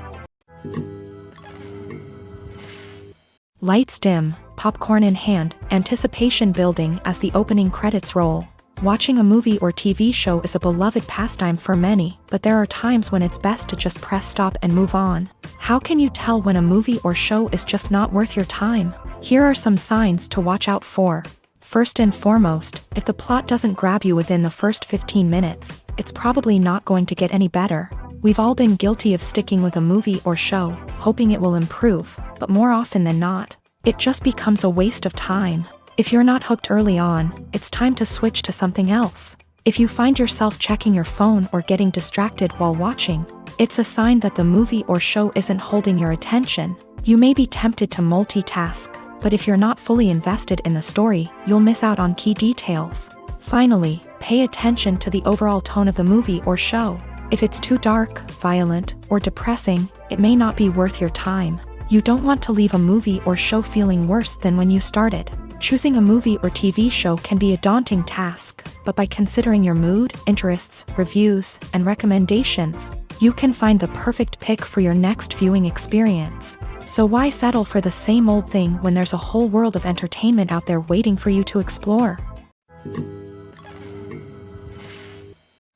A: Lights dim, popcorn in hand, anticipation building as the opening credits roll. Watching a movie or TV show is a beloved pastime for many, but there are times when it's best to just press stop and move on. How can you tell when a movie or show is just not worth your time? Here are some signs to watch out for. First and foremost, if the plot doesn't grab you within the first 15 minutes, it's probably not going to get any better. We've all been guilty of sticking with a movie or show, hoping it will improve, but more often than not, it just becomes a waste of time. If you're not hooked early on, it's time to switch to something else. If you find yourself checking your phone or getting distracted while watching, it's a sign that the movie or show isn't holding your attention. You may be tempted to multitask, but if you're not fully invested in the story, you'll miss out on key details. Finally, pay attention to the overall tone of the movie or show. If it's too dark, violent, or depressing, it may not be worth your time. You don't want to leave a movie or show feeling worse than when you started. Choosing a movie or TV show can be a daunting task, but by considering your mood, interests, reviews, and recommendations, you can find the perfect pick for your next viewing experience. So why settle for the same old thing when there's a whole world of entertainment out there waiting for you to explore?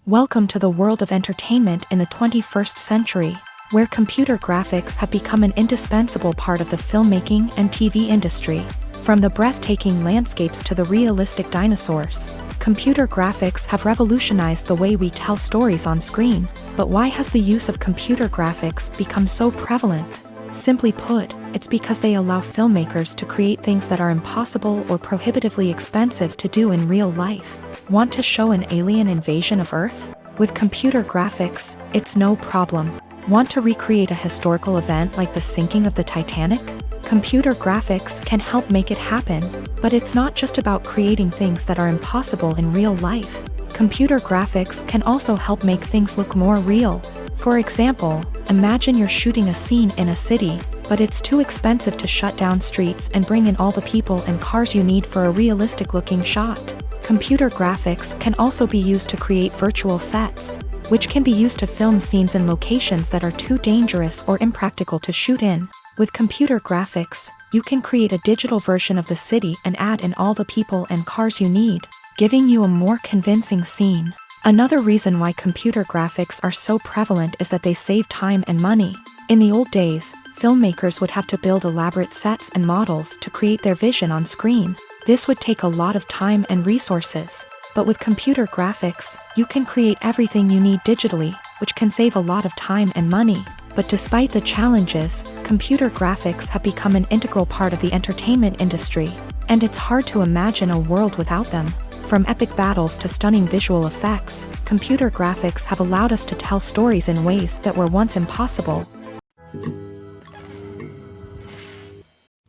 A: Welcome to the world of entertainment in the 21st century, where computer graphics have become an indispensable part of the filmmaking and TV industry. From the breathtaking landscapes to the realistic dinosaurs, computer graphics have revolutionized the way we tell stories on screen. But why has the use of computer graphics become so prevalent? Simply put, it's because they allow filmmakers to create things that are impossible or prohibitively expensive to do in real life. Want to show an alien invasion of Earth? With computer graphics, it's no problem. Want to recreate a historical event like the sinking of the Titanic? Computer graphics can help make it happen, but it's not just about creating things that are impossible in real life. Computer graphics can also help make things look more real. For example, imagine you're shooting a scene in a city, but it's too expensive to shut down streets and bring in all the people and cars you need for a realistic-looking shot. Computer graphics can also be used to create virtual sets, which can be used to film scenes in locations that are too dangerous or impractical to shoot in. With computer graphics, you can create a digital version of the city and add in all the people and cars you need, giving you a more convincing scene. Another reason why computer graphics are so prevalent is that they save time and money. In the old days, filmmakers would have to build elaborate sets and models to create their vision on screen. This would take a lot of time and resources. But with computer graphics, you can create everything you need digitally, which can save a lot of time and money. But despite the challenges, computer graphics have become an integral part of the entertainment industry, and it's hard to imagine a world without them. From epic battles to stunning visual effects, computer graphics have allowed us to tell stories in ways that were once impossible.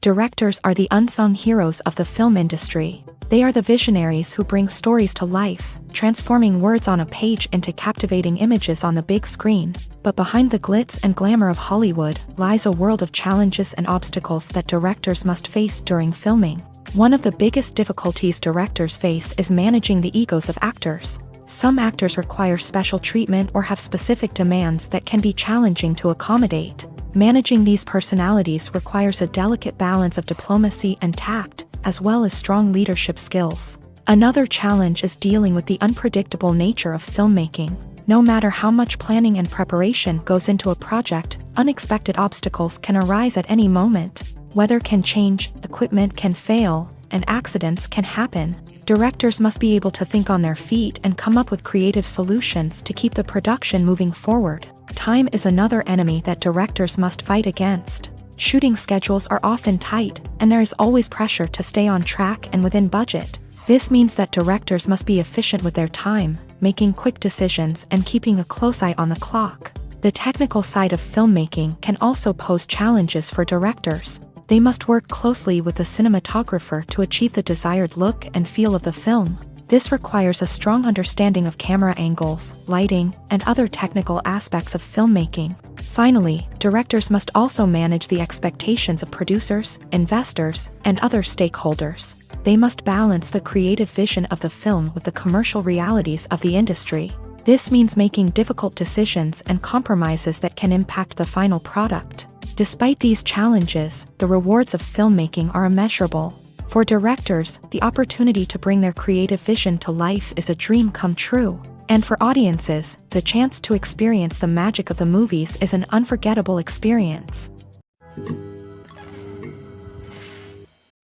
A: Directors are the unsung heroes of the film industry. They are the visionaries who bring stories to life, transforming words on a page into captivating images on the big screen. But behind the glitz and glamour of Hollywood lies a world of challenges and obstacles that directors must face during filming. One of the biggest difficulties directors face is managing the egos of actors. Some actors require special treatment or have specific demands that can be challenging to accommodate. Managing these personalities requires a delicate balance of diplomacy and tact, as well as strong leadership skills. Another challenge is dealing with the unpredictable nature of filmmaking. No matter how much planning and preparation goes into a project, unexpected obstacles can arise at any moment. Weather can change, equipment can fail, and accidents can happen. Directors must be able to think on their feet and come up with creative solutions to keep the production moving forward. Time is another enemy that directors must fight against. Shooting schedules are often tight, and there is always pressure to stay on track and within budget. This means that directors must be efficient with their time, making quick decisions and keeping a close eye on the clock. The technical side of filmmaking can also pose challenges for directors. They must work closely with the cinematographer to achieve the desired look and feel of the film. This requires a strong understanding of camera angles, lighting, and other technical aspects of filmmaking. Finally, directors must also manage the expectations of producers, investors, and other stakeholders. They must balance the creative vision of the film with the commercial realities of the industry. This means making difficult decisions and compromises that can impact the final product. Despite these challenges, the rewards of filmmaking are immeasurable. For directors, the opportunity to bring their creative vision to life is a dream come true. And for audiences, the chance to experience the magic of the movies is an unforgettable experience.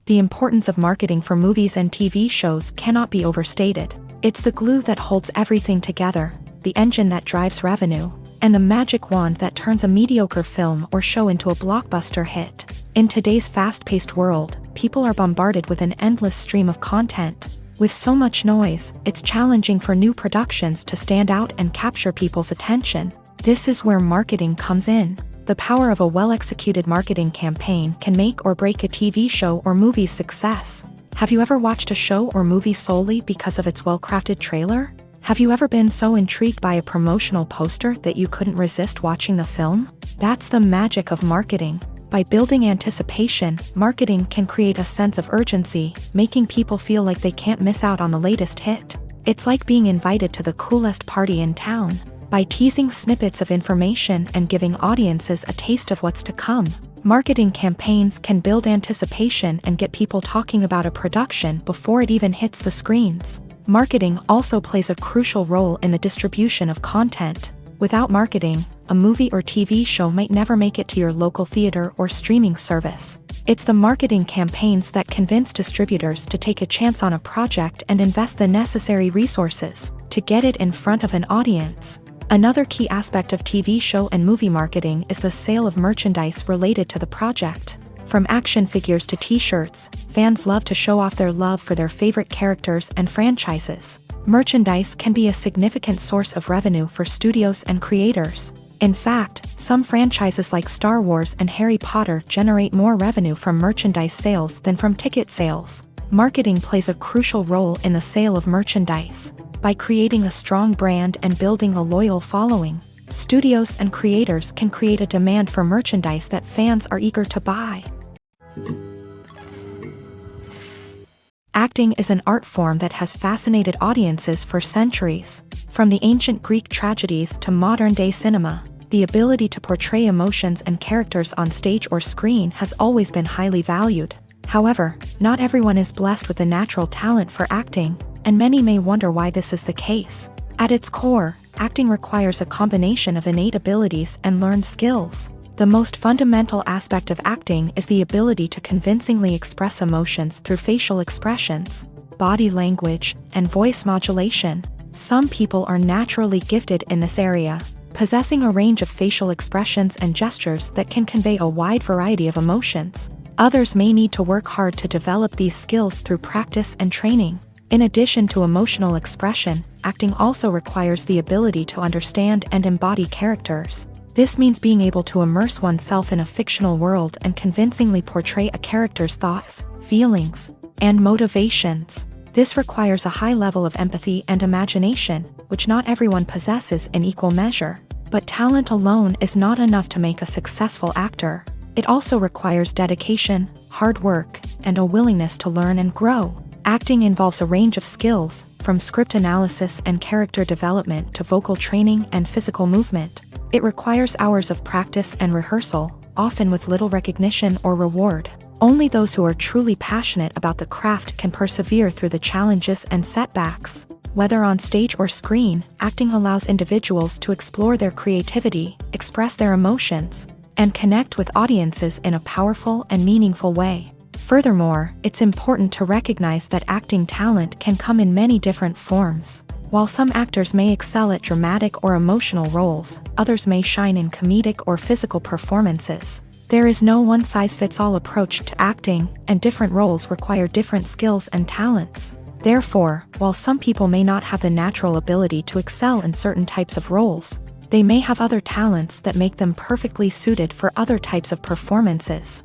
A: The importance of marketing for movies and TV shows cannot be overstated. It's the glue that holds everything together, the engine that drives revenue, and the magic wand that turns a mediocre film or show into a blockbuster hit. In today's fast-paced world, people are bombarded with an endless stream of content. With so much noise, it's challenging for new productions to stand out and capture people's attention. This is where marketing comes in. The power of a well-executed marketing campaign can make or break a TV show or movie's success. Have you ever watched a show or movie solely because of its well-crafted trailer? Have you ever been so intrigued by a promotional poster that you couldn't resist watching the film? That's the magic of marketing. By building anticipation, marketing can create a sense of urgency, making people feel like they can't miss out on the latest hit. It's like being invited to the coolest party in town. By teasing snippets of information and giving audiences a taste of what's to come, marketing campaigns can build anticipation and get people talking about a production before it even hits the screens. Marketing also plays a crucial role in the distribution of content. Without marketing, a movie or TV show might never make it to your local theater or streaming service. It's the marketing campaigns that convince distributors to take a chance on a project and invest the necessary resources to get it in front of an audience. Another key aspect of TV show and movie marketing is the sale of merchandise related to the project. From action figures to t-shirts, fans love to show off their love for their favorite characters and franchises. Merchandise can be a significant source of revenue for studios and creators. In fact, some franchises like Star Wars and Harry Potter generate more revenue from merchandise sales than from ticket sales. Marketing plays a crucial role in the sale of merchandise. By creating a strong brand and building a loyal following, studios and creators can create a demand for merchandise that fans are eager to buy. Acting is an art form that has fascinated audiences for centuries. From the ancient Greek tragedies to modern-day cinema, the ability to portray emotions and characters on stage or screen has always been highly valued. However, not everyone is blessed with the natural talent for acting, and many may wonder why this is the case. At its core, acting requires a combination of innate abilities and learned skills. The most fundamental aspect of acting is the ability to convincingly express emotions through facial expressions, body language, and voice modulation. Some people are naturally gifted in this area, possessing a range of facial expressions and gestures that can convey a wide variety of emotions. Others may need to work hard to develop these skills through practice and training. In addition to emotional expression, acting also requires the ability to understand and embody characters. This means being able to immerse oneself in a fictional world and convincingly portray a character's thoughts, feelings, and motivations. This requires a high level of empathy and imagination, which not everyone possesses in equal measure. But talent alone is not enough to make a successful actor. It also requires dedication, hard work, and a willingness to learn and grow. Acting involves a range of skills, from script analysis and character development to vocal training and physical movement. It requires hours of practice and rehearsal, often with little recognition or reward. Only those who are truly passionate about the craft can persevere through the challenges and setbacks. Whether on stage or screen, acting allows individuals to explore their creativity, express their emotions, and connect with audiences in a powerful and meaningful way. Furthermore, it's important to recognize that acting talent can come in many different forms. While some actors may excel at dramatic or emotional roles, others may shine in comedic or physical performances. There is no one-size-fits-all approach to acting, and different roles require different skills and talents. Therefore, while some people may not have the natural ability to excel in certain types of roles, they may have other talents that make them perfectly suited for other types of performances.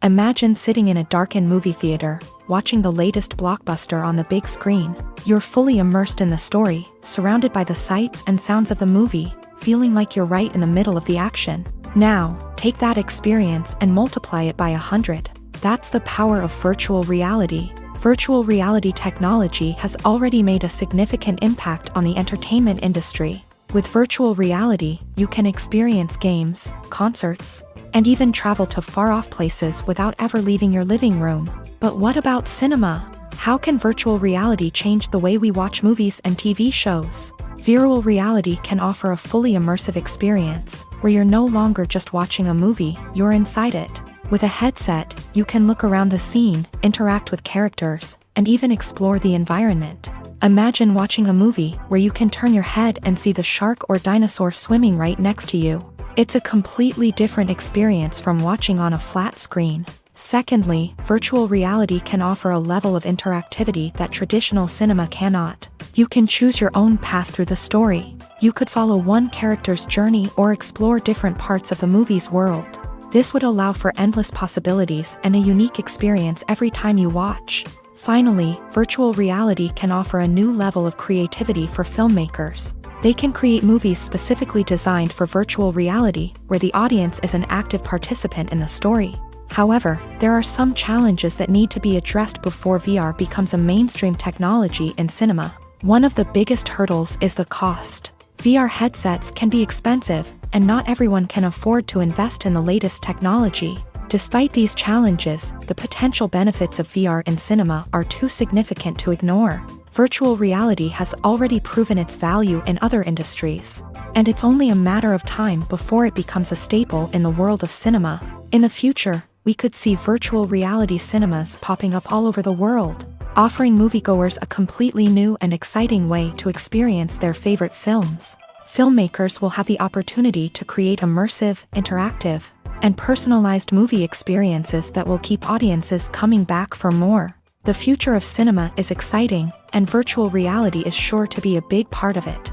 A: Imagine sitting in a darkened movie theater, watching the latest blockbuster on the big screen. You're fully immersed in the story, surrounded by the sights and sounds of the movie, feeling like you're right in the middle of the action. Now, take that experience and multiply it by 100. That's the power of virtual reality. Virtual reality technology has already made a significant impact on the entertainment industry. With virtual reality, you can experience games, concerts, and even travel to far-off places without ever leaving your living room. But what about cinema? How can virtual reality change the way we watch movies and TV shows? Virtual reality can offer a fully immersive experience, where you're no longer just watching a movie, you're inside it. With a headset, you can look around the scene, interact with characters, and even explore the environment. Imagine watching a movie where you can turn your head and see the shark or dinosaur swimming right next to you. It's a completely different experience from watching on a flat screen. Secondly, virtual reality can offer a level of interactivity that traditional cinema cannot. You can choose your own path through the story. You could follow one character's journey or explore different parts of the movie's world. This would allow for endless possibilities and a unique experience every time you watch. Finally, virtual reality can offer a new level of creativity for filmmakers. They can create movies specifically designed for virtual reality, where the audience is an active participant in the story. However, there are some challenges that need to be addressed before VR becomes a mainstream technology in cinema. One of the biggest hurdles is the cost. VR headsets can be expensive, and not everyone can afford to invest in the latest technology. Despite these challenges, the potential benefits of VR in cinema are too significant to ignore. Virtual reality has already proven its value in other industries, and it's only a matter of time before it becomes a staple in the world of cinema. In the future, we could see virtual reality cinemas popping up all over the world, offering moviegoers a completely new and exciting way to experience their favorite films. Filmmakers will have the opportunity to create immersive, interactive, and personalized movie experiences that will keep audiences coming back for more. The future of cinema is exciting, and virtual reality is sure to be a big part of it.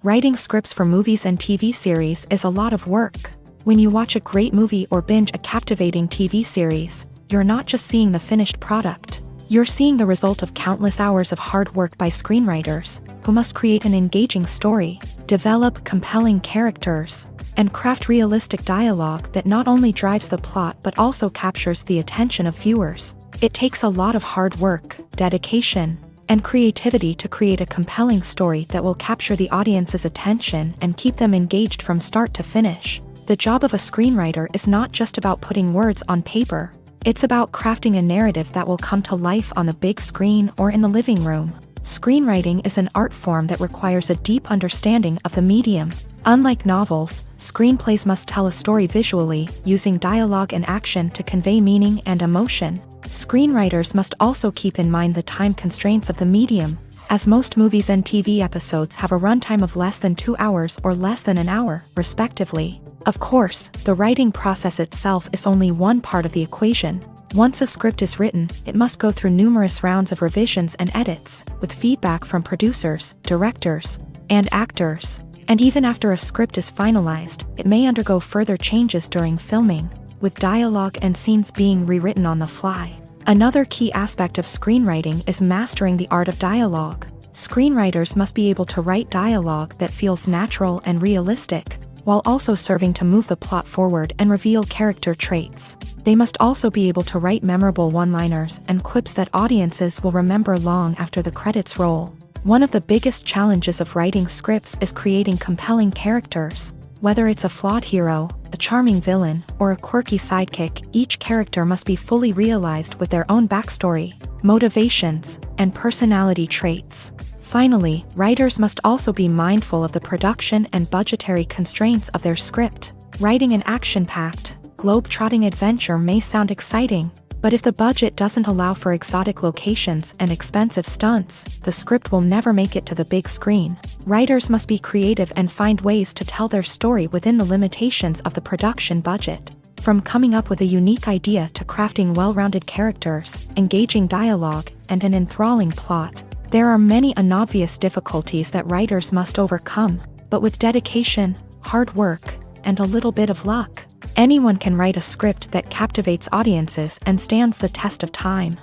A: Writing scripts for movies and TV series is a lot of work. When you watch a great movie or binge a captivating TV series, you're not just seeing the finished product. You're seeing the result of countless hours of hard work by screenwriters, who must create an engaging story, develop compelling characters, and craft realistic dialogue that not only drives the plot but also captures the attention of viewers. It takes a lot of hard work, dedication, and creativity to create a compelling story that will capture the audience's attention and keep them engaged from start to finish. The job of a screenwriter is not just about putting words on paper. It's about crafting a narrative that will come to life on the big screen or in the living room. Screenwriting is an art form that requires a deep understanding of the medium. Unlike novels, screenplays must tell a story visually, using dialogue and action to convey meaning and emotion. Screenwriters must also keep in mind the time constraints of the medium, as most movies and TV episodes have a runtime of less than 2 hours or less than an hour, respectively. Of course, the writing process itself is only one part of the equation. Once a script is written, it must go through numerous rounds of revisions and edits, with feedback from producers, directors, and actors. And even after a script is finalized, it may undergo further changes during filming, with dialogue and scenes being rewritten on the fly. Another key aspect of screenwriting is mastering the art of dialogue. Screenwriters must be able to write dialogue that feels natural and realistic, while also serving to move the plot forward and reveal character traits. They must also be able to write memorable one-liners and quips that audiences will remember long after the credits roll. One of the biggest challenges of writing scripts is creating compelling characters. Whether it's a flawed hero, a charming villain, or a quirky sidekick, each character must be fully realized with their own backstory, motivations, and personality traits. Finally, writers must also be mindful of the production and budgetary constraints of their script. Writing an action-packed, globe-trotting adventure may sound exciting, but if the budget doesn't allow for exotic locations and expensive stunts, the script will never make it to the big screen. Writers must be creative and find ways to tell their story within the limitations of the production budget. From coming up with a unique idea to crafting well-rounded characters, engaging dialogue, and an enthralling plot, there are many unobvious difficulties that writers must overcome, but with dedication, hard work, and a little bit of luck, Anyone can write a script that captivates audiences and stands the test of time.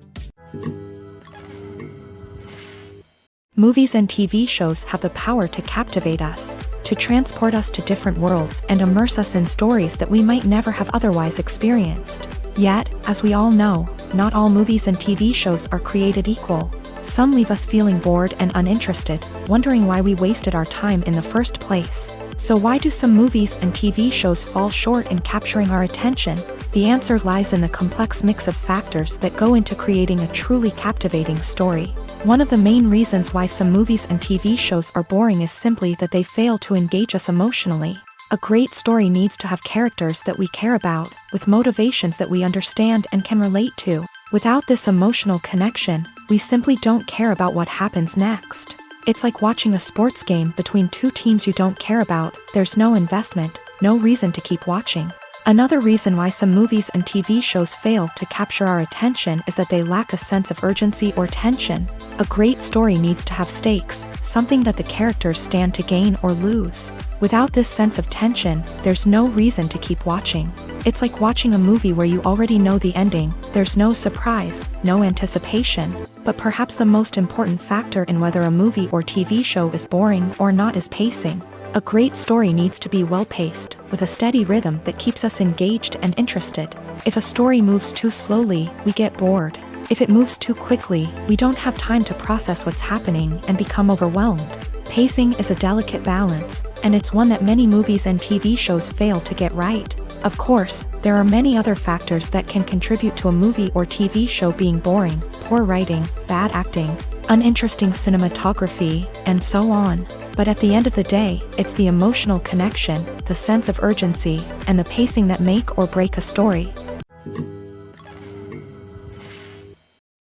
A: Movies and TV shows have the power to captivate us, to transport us to different worlds and immerse us in stories that we might never have otherwise experienced. Yet, as we all know, not all movies and TV shows are created equal. Some leave us feeling bored and uninterested, wondering why we wasted our time in the first place. So why do some movies and TV shows fall short in capturing our attention? The answer lies in the complex mix of factors that go into creating a truly captivating story. One of the main reasons why some movies and TV shows are boring is simply that they fail to engage us emotionally. A great story needs to have characters that we care about, with motivations that we understand and can relate to. Without this emotional connection, we simply don't care about what happens next. It's like watching a sports game between two teams you don't care about. There's no investment, no reason to keep watching. Another reason why some movies and TV shows fail to capture our attention is that they lack a sense of urgency or tension. A great story needs to have stakes, something that the characters stand to gain or lose. Without this sense of tension, there's no reason to keep watching. It's like watching a movie where you already know the ending. There's no surprise, no anticipation. But perhaps the most important factor in whether a movie or TV show is boring or not is pacing. A great story needs to be well-paced, with a steady rhythm that keeps us engaged and interested. If a story moves too slowly, we get bored. If it moves too quickly, we don't have time to process what's happening and become overwhelmed. Pacing is a delicate balance, and it's one that many movies and TV shows fail to get right. Of course, there are many other factors that can contribute to a movie or TV show being boring: poor writing, bad acting, uninteresting cinematography, and so on. But at the end of the day, it's the emotional connection, the sense of urgency, and the pacing that make or break a story.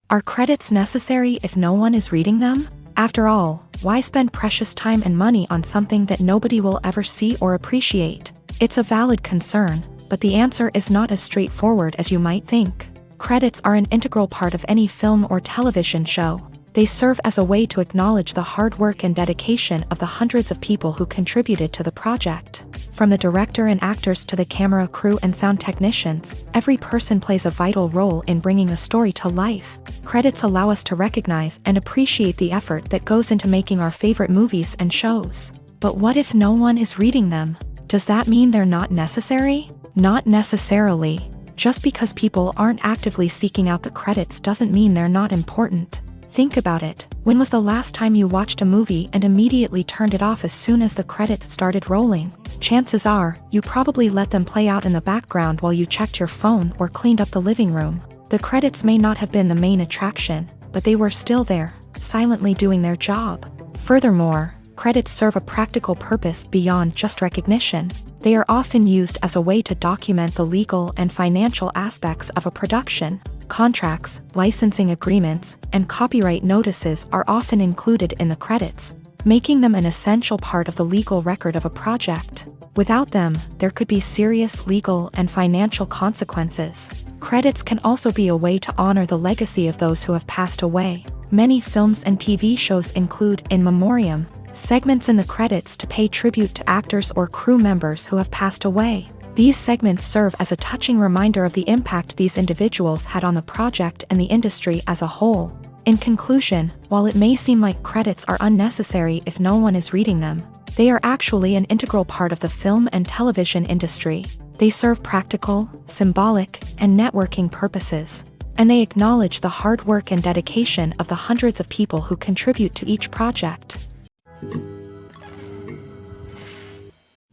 A: Are credits necessary if no one is reading them? After all, why spend precious time and money on something that nobody will ever see or appreciate? It's a valid concern, but the answer is not as straightforward as you might think. Credits are an integral part of any film or television show. They serve as a way to acknowledge the hard work and dedication of the hundreds of people who contributed to the project. From the director and actors to the camera crew and sound technicians, every person plays a vital role in bringing a story to life. Credits allow us to recognize and appreciate the effort that goes into making our favorite movies and shows. But what if no one is reading them? Does that mean they're not necessary? Not necessarily. Just because people aren't actively seeking out the credits doesn't mean they're not important. Think about it. When was the last time you watched a movie and immediately turned it off as soon as the credits started rolling? Chances are, you probably let them play out in the background while you checked your phone or cleaned up the living room. The credits may not have been the main attraction, but they were still there, silently doing their job. Furthermore, credits serve a practical purpose beyond just recognition. They are often used as a way to document the legal and financial aspects of a production. Contracts, licensing agreements, and copyright notices are often included in the credits, making them an essential part of the legal record of a project. Without them, there could be serious legal and financial consequences. Credits can also be a way to honor the legacy of those who have passed away. Many films and TV shows include in memoriam segments in the credits to pay tribute to actors or crew members who have passed away. These segments serve as a touching reminder of the impact these individuals had on the project and the industry as a whole. In conclusion, while it may seem like credits are unnecessary if no one is reading them, they are actually an integral part of the film and television industry. They serve practical, symbolic, and networking purposes, and they acknowledge the hard work and dedication of the hundreds of people who contribute to each project.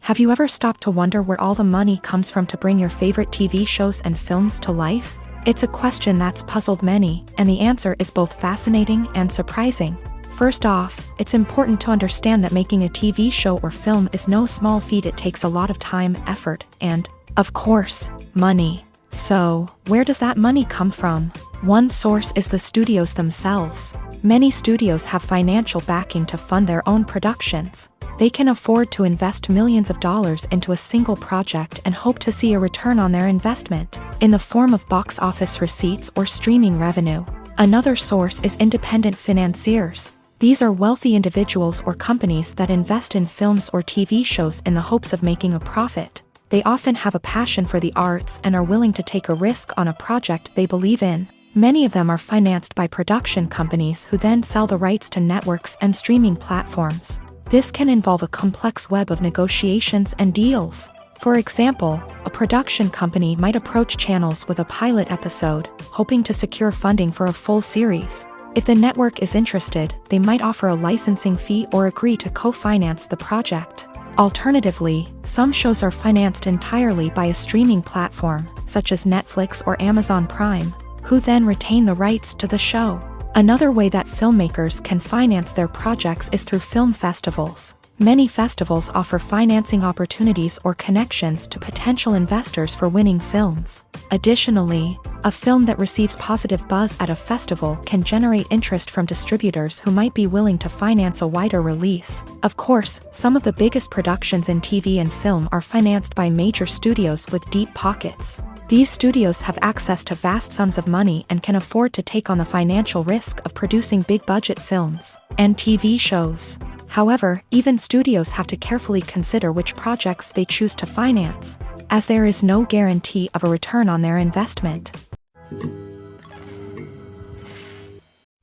A: Have you ever stopped to wonder where all the money comes from to bring your favorite TV shows and films to life? It's a question that's puzzled many, and the answer is both fascinating and surprising. First off, it's important to understand that making a TV show or film is no small feat. It takes a lot of time, effort, and, of course, money. So, where does that money come from? One source is the studios themselves. Many studios have financial backing to fund their own productions. They can afford to invest millions of dollars into a single project and hope to see a return on their investment, in the form of box office receipts or streaming revenue. Another source is independent financiers. These are wealthy individuals or companies that invest in films or TV shows in the hopes of making a profit. They often have a passion for the arts and are willing to take a risk on a project they believe in. Many of them are financed by production companies who then sell the rights to networks and streaming platforms. This can involve a complex web of negotiations and deals. For example, a production company might approach channels with a pilot episode, hoping to secure funding for a full series. If the network is interested, they might offer a licensing fee or agree to co-finance the project. Alternatively, some shows are financed entirely by a streaming platform, such as Netflix or Amazon Prime, who then retain the rights to the show. Another way that filmmakers can finance their projects is through film festivals. Many festivals offer financing opportunities or connections to potential investors for winning films. Additionally, a film that receives positive buzz at a festival can generate interest from distributors who might be willing to finance a wider release. Of course, some of the biggest productions in TV and film are financed by major studios with deep pockets. These studios have access to vast sums of money and can afford to take on the financial risk of producing big-budget films and TV shows. However, even studios have to carefully consider which projects they choose to finance, as there is no guarantee of a return on their investment.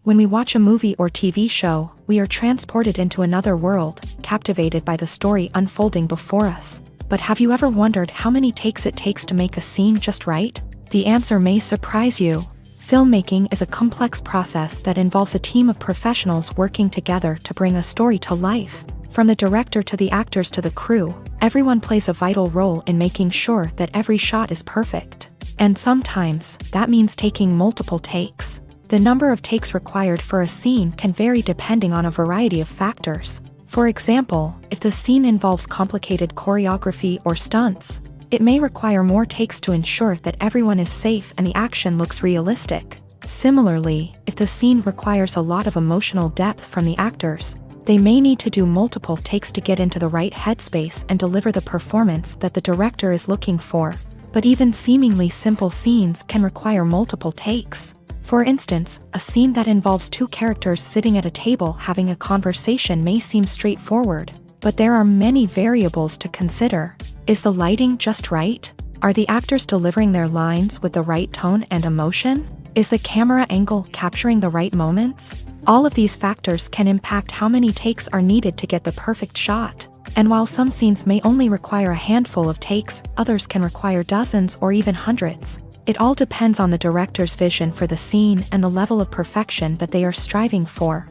A: When we watch a movie or TV show, we are transported into another world, captivated by the story unfolding before us. But have you ever wondered how many takes it takes to make a scene just right? The answer may surprise you. Filmmaking is a complex process that involves a team of professionals working together to bring a story to life. From the director to the actors to the crew, everyone plays a vital role in making sure that every shot is perfect. And sometimes, that means taking multiple takes. The number of takes required for a scene can vary depending on a variety of factors. For example, if the scene involves complicated choreography or stunts, it may require more takes to ensure that everyone is safe and the action looks realistic. Similarly, if the scene requires a lot of emotional depth from the actors, they may need to do multiple takes to get into the right headspace and deliver the performance that the director is looking for. But even seemingly simple scenes can require multiple takes. For instance, a scene that involves two characters sitting at a table having a conversation may seem straightforward, but there are many variables to consider. Is the lighting just right? Are the actors delivering their lines with the right tone and emotion? Is the camera angle capturing the right moments? All of these factors can impact how many takes are needed to get the perfect shot. And while some scenes may only require a handful of takes, others can require dozens or even hundreds. It all depends on the director's vision for the scene and the level of perfection that they are striving for.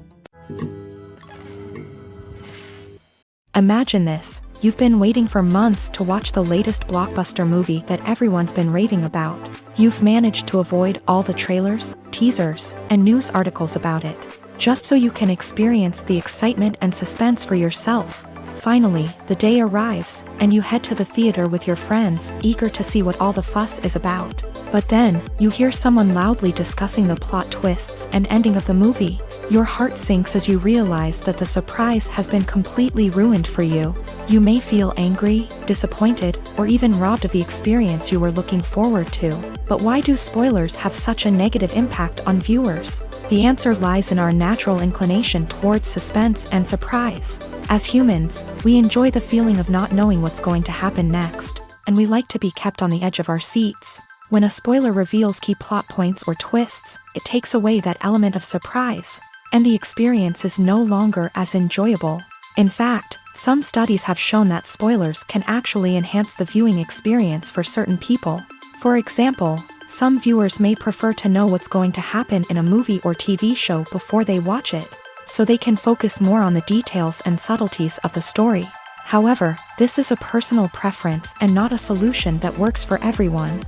A: Imagine this. You've been waiting for months to watch the latest blockbuster movie that everyone's been raving about. You've managed to avoid all the trailers, teasers, and news articles about it, just so you can experience the excitement and suspense for yourself. Finally, the day arrives, and you head to the theater with your friends, eager to see what all the fuss is about. But then, you hear someone loudly discussing the plot twists and ending of the movie. Your heart sinks as you realize that the surprise has been completely ruined for you. You may feel angry, disappointed, or even robbed of the experience you were looking forward to. But why do spoilers have such a negative impact on viewers? The answer lies in our natural inclination towards suspense and surprise. As humans, we enjoy the feeling of not knowing what's going to happen next, and we like to be kept on the edge of our seats. When a spoiler reveals key plot points or twists, it takes away that element of surprise, and the experience is no longer as enjoyable. In fact, some studies have shown that spoilers can actually enhance the viewing experience for certain people. For example, some viewers may prefer to know what's going to happen in a movie or TV show before they watch it, so they can focus more on the details and subtleties of the story. However, this is a personal preference and not a solution that works for everyone.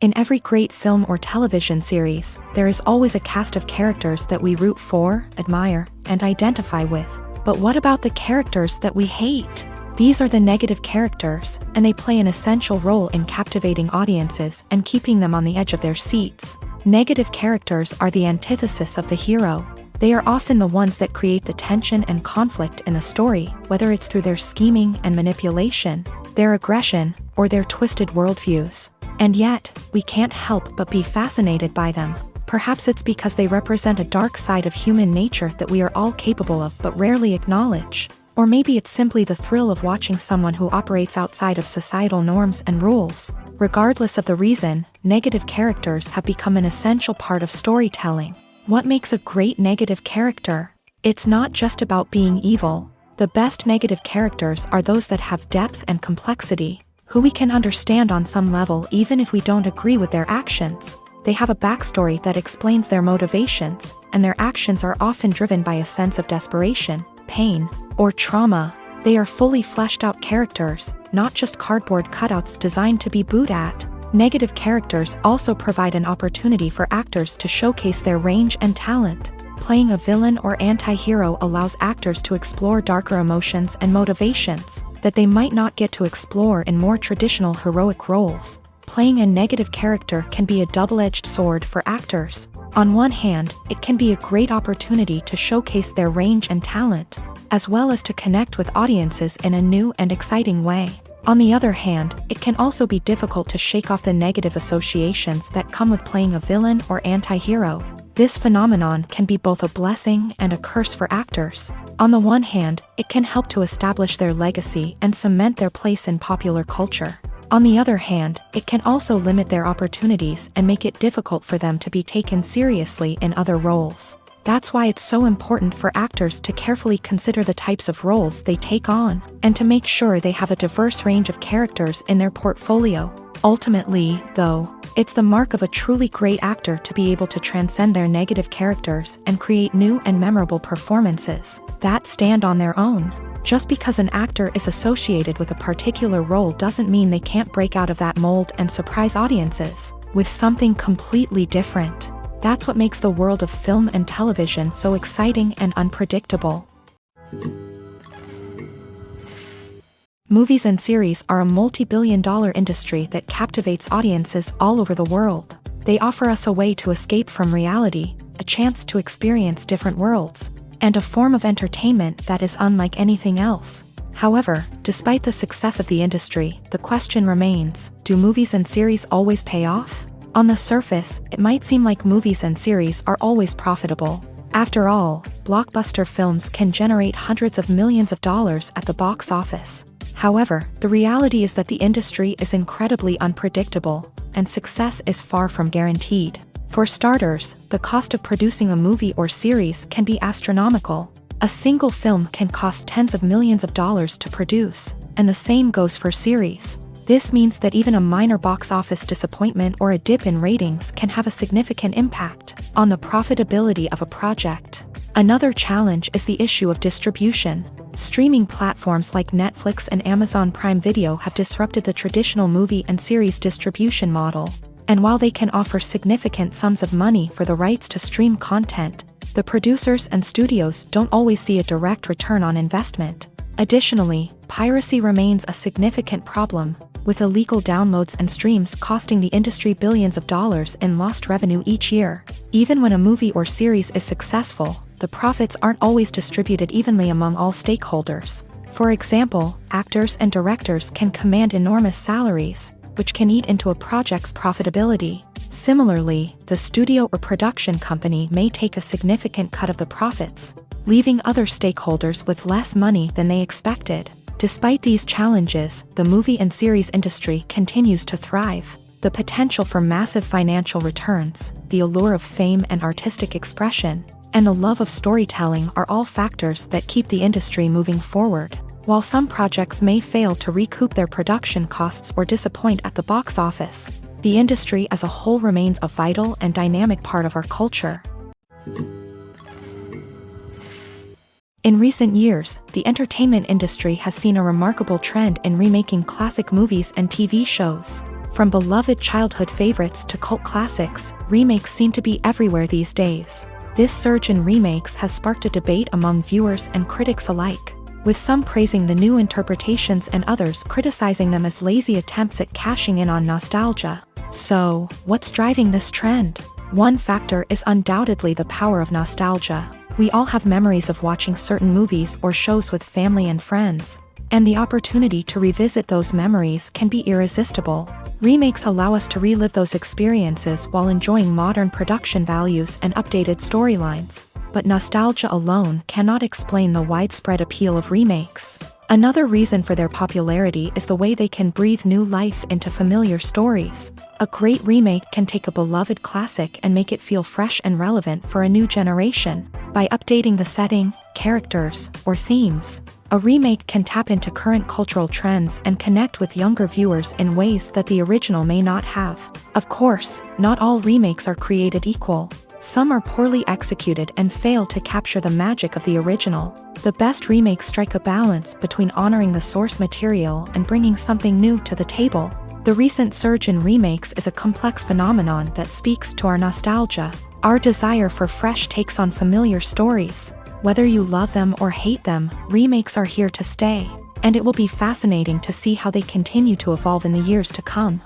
A: In every great film or television series, there is always a cast of characters that we root for, admire, and identify with. But what about the characters that we hate? These are the negative characters, and they play an essential role in captivating audiences and keeping them on the edge of their seats. Negative characters are the antithesis of the hero. They are often the ones that create the tension and conflict in the story, whether it's through their scheming and manipulation, their aggression, or their twisted worldviews. And yet, we can't help but be fascinated by them. Perhaps it's because they represent a dark side of human nature that we are all capable of but rarely acknowledge. Or maybe it's simply the thrill of watching someone who operates outside of societal norms and rules. Regardless of the reason, negative characters have become an essential part of storytelling. What makes a great negative character? It's not just about being evil. The best negative characters are those that have depth and complexity, who we can understand on some level even if we don't agree with their actions. They have a backstory that explains their motivations, and their actions are often driven by a sense of desperation, pain, or trauma. They are fully fleshed out characters, not just cardboard cutouts designed to be booed at. Negative characters also provide an opportunity for actors to showcase their range and talent. Playing a villain or anti-hero allows actors to explore darker emotions and motivations that they might not get to explore in more traditional heroic roles. Playing a negative character can be a double-edged sword for actors. On one hand, it can be a great opportunity to showcase their range and talent, as well as to connect with audiences in a new and exciting way. On the other hand, it can also be difficult to shake off the negative associations that come with playing a villain or anti-hero. This phenomenon can be both a blessing and a curse for actors. On the one hand, it can help to establish their legacy and cement their place in popular culture. On the other hand, it can also limit their opportunities and make it difficult for them to be taken seriously in other roles. That's why it's so important for actors to carefully consider the types of roles they take on, and to make sure they have a diverse range of characters in their portfolio. Ultimately, though, it's the mark of a truly great actor to be able to transcend their negative characters and create new and memorable performances that stand on their own. Just because an actor is associated with a particular role doesn't mean they can't break out of that mold and surprise audiences with something completely different. That's what makes the world of film and television so exciting and unpredictable. Movies and series are a multi-billion-dollar industry that captivates audiences all over the world. They offer us a way to escape from reality, a chance to experience different worlds, and a form of entertainment that is unlike anything else. However, despite the success of the industry, the question remains, do movies and series always pay off? On the surface, it might seem like movies and series are always profitable. After all, blockbuster films can generate hundreds of millions of dollars at the box office. However, the reality is that the industry is incredibly unpredictable, and success is far from guaranteed. For starters, the cost of producing a movie or series can be astronomical. A single film can cost tens of millions of dollars to produce, and the same goes for series. This means that even a minor box office disappointment or a dip in ratings can have a significant impact on the profitability of a project. Another challenge is the issue of distribution. Streaming platforms like Netflix and Amazon Prime Video have disrupted the traditional movie and series distribution model. And while they can offer significant sums of money for the rights to stream content, the producers and studios don't always see a direct return on investment. Additionally, piracy remains a significant problem, with illegal downloads and streams costing the industry billions of dollars in lost revenue each year. Even when a movie or series is successful, the profits aren't always distributed evenly among all stakeholders. For example, actors and directors can command enormous salaries, which can eat into a project's profitability. Similarly, the studio or production company may take a significant cut of the profits, leaving other stakeholders with less money than they expected. Despite these challenges, the movie and series industry continues to thrive. The potential for massive financial returns, the allure of fame and artistic expression, and the love of storytelling are all factors that keep the industry moving forward. While some projects may fail to recoup their production costs or disappoint at the box office, the industry as a whole remains a vital and dynamic part of our culture. In recent years, the entertainment industry has seen a remarkable trend in remaking classic movies and TV shows. From beloved childhood favorites to cult classics, remakes seem to be everywhere these days. This surge in remakes has sparked a debate among viewers and critics alike, with some praising the new interpretations and others criticizing them as lazy attempts at cashing in on nostalgia. So, what's driving this trend? One factor is undoubtedly the power of nostalgia. We all have memories of watching certain movies or shows with family and friends, and the opportunity to revisit those memories can be irresistible. Remakes allow us to relive those experiences while enjoying modern production values and updated storylines. but nostalgia alone cannot explain the widespread appeal of remakes. Another reason for their popularity is the way they can breathe new life into familiar stories. A great remake can take a beloved classic and make it feel fresh and relevant for a new generation. By updating the setting, characters, or themes, a remake can tap into current cultural trends and connect with younger viewers in ways that the original may not have. Of course, not all remakes are created equal. Some are poorly executed and fail to capture the magic of the original. The best remakes strike a balance between honoring the source material and bringing something new to the table. The recent surge in remakes is a complex phenomenon that speaks to our nostalgia, our desire for fresh takes on familiar stories. Whether you love them or hate them, remakes are here to stay, and it will be fascinating to see how they continue to evolve in the years to come.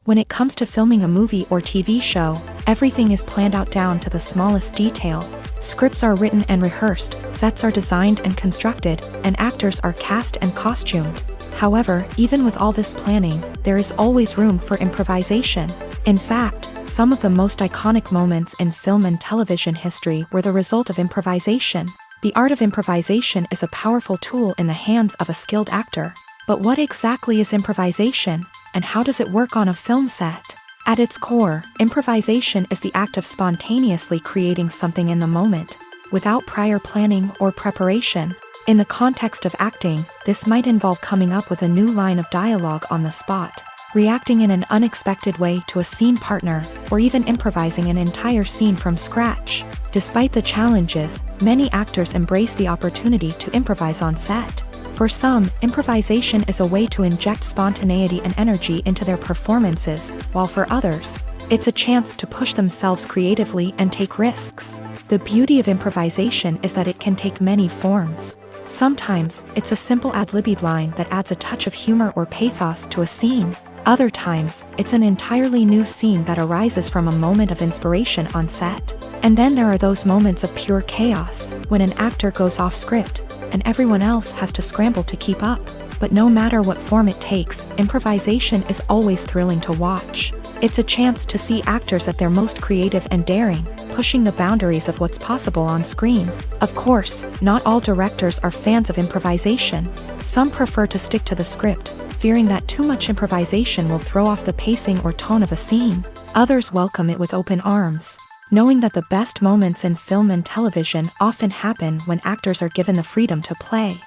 A: When it comes to filming a movie or TV show, everything is planned out down to the smallest detail. Scripts are written and rehearsed, sets are designed and constructed, and actors are cast and costumed. However, even with all this planning, there is always room for improvisation. In fact, some of the most iconic moments in film and television history were the result of improvisation. The art of improvisation is a powerful tool in the hands of a skilled actor. But what exactly is improvisation, and how does it work on a film set? At its core, improvisation is the act of spontaneously creating something in the moment, without prior planning or preparation. In the context of acting, this might involve coming up with a new line of dialogue on the spot, reacting in an unexpected way to a scene partner, or even improvising an entire scene from scratch. Despite the challenges, many actors embrace the opportunity to improvise on set. For some, improvisation is a way to inject spontaneity and energy into their performances, while for others, it's a chance to push themselves creatively and take risks. The beauty of improvisation is that it can take many forms. Sometimes, it's a simple ad-libbed line that adds a touch of humor or pathos to a scene. Other times, it's an entirely new scene that arises from a moment of inspiration on set. And then there are those moments of pure chaos, when an actor goes off script, and everyone else has to scramble to keep up. But no matter what form it takes, improvisation is always thrilling to watch. It's a chance to see actors at their most creative and daring, pushing the boundaries of what's possible on screen. Of course, not all directors are fans of improvisation. Some prefer to stick to the script, fearing that too much improvisation will throw off the pacing or tone of a scene. Others welcome it with open arms, knowing that the best moments in film and television often happen when actors are given the freedom to play.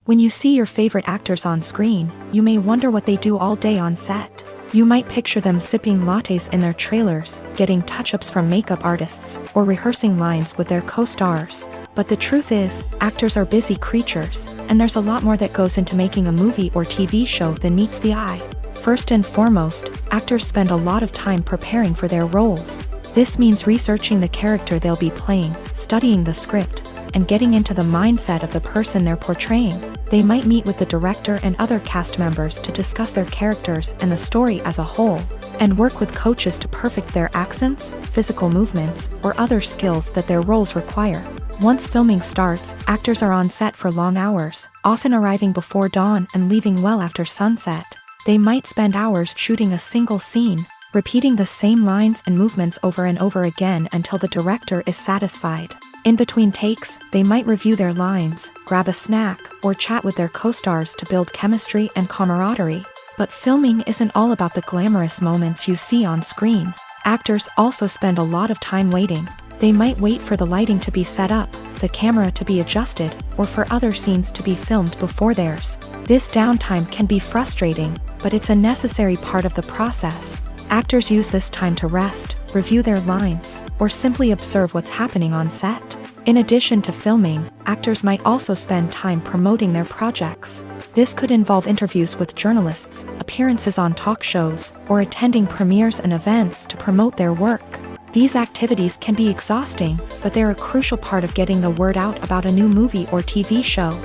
A: When you see your favorite actors on screen, you may wonder what they do all day on set. You might picture them sipping lattes in their trailers, getting touch-ups from makeup artists, or rehearsing lines with their co-stars. But the truth is, actors are busy creatures, and there's a lot more that goes into making a movie or TV show than meets the eye. First and foremost, actors spend a lot of time preparing for their roles. This means researching the character they'll be playing, studying the script, and getting into the mindset of the person they're portraying. They might meet with the director and other cast members to discuss their characters and the story as a whole, and work with coaches to perfect their accents, physical movements, or other skills that their roles require. Once filming starts, actors are on set for long hours, often arriving before dawn and leaving well after sunset. They might spend hours shooting a single scene, repeating the same lines and movements over and over again until the director is satisfied. In between takes, they might review their lines, grab a snack, or chat with their co-stars to build chemistry and camaraderie. But filming isn't all about the glamorous moments you see on screen. Actors also spend a lot of time waiting. They might wait for the lighting to be set up, the camera to be adjusted, or for other scenes to be filmed before theirs. This downtime can be frustrating, but it's a necessary part of the process. Actors use this time to rest, review their lines, or simply observe what's happening on set. In addition to filming, actors might also spend time promoting their projects. This could involve interviews with journalists, appearances on talk shows, or attending premieres and events to promote their work. These activities can be exhausting, but they're a crucial part of getting the word out about a new movie or TV show.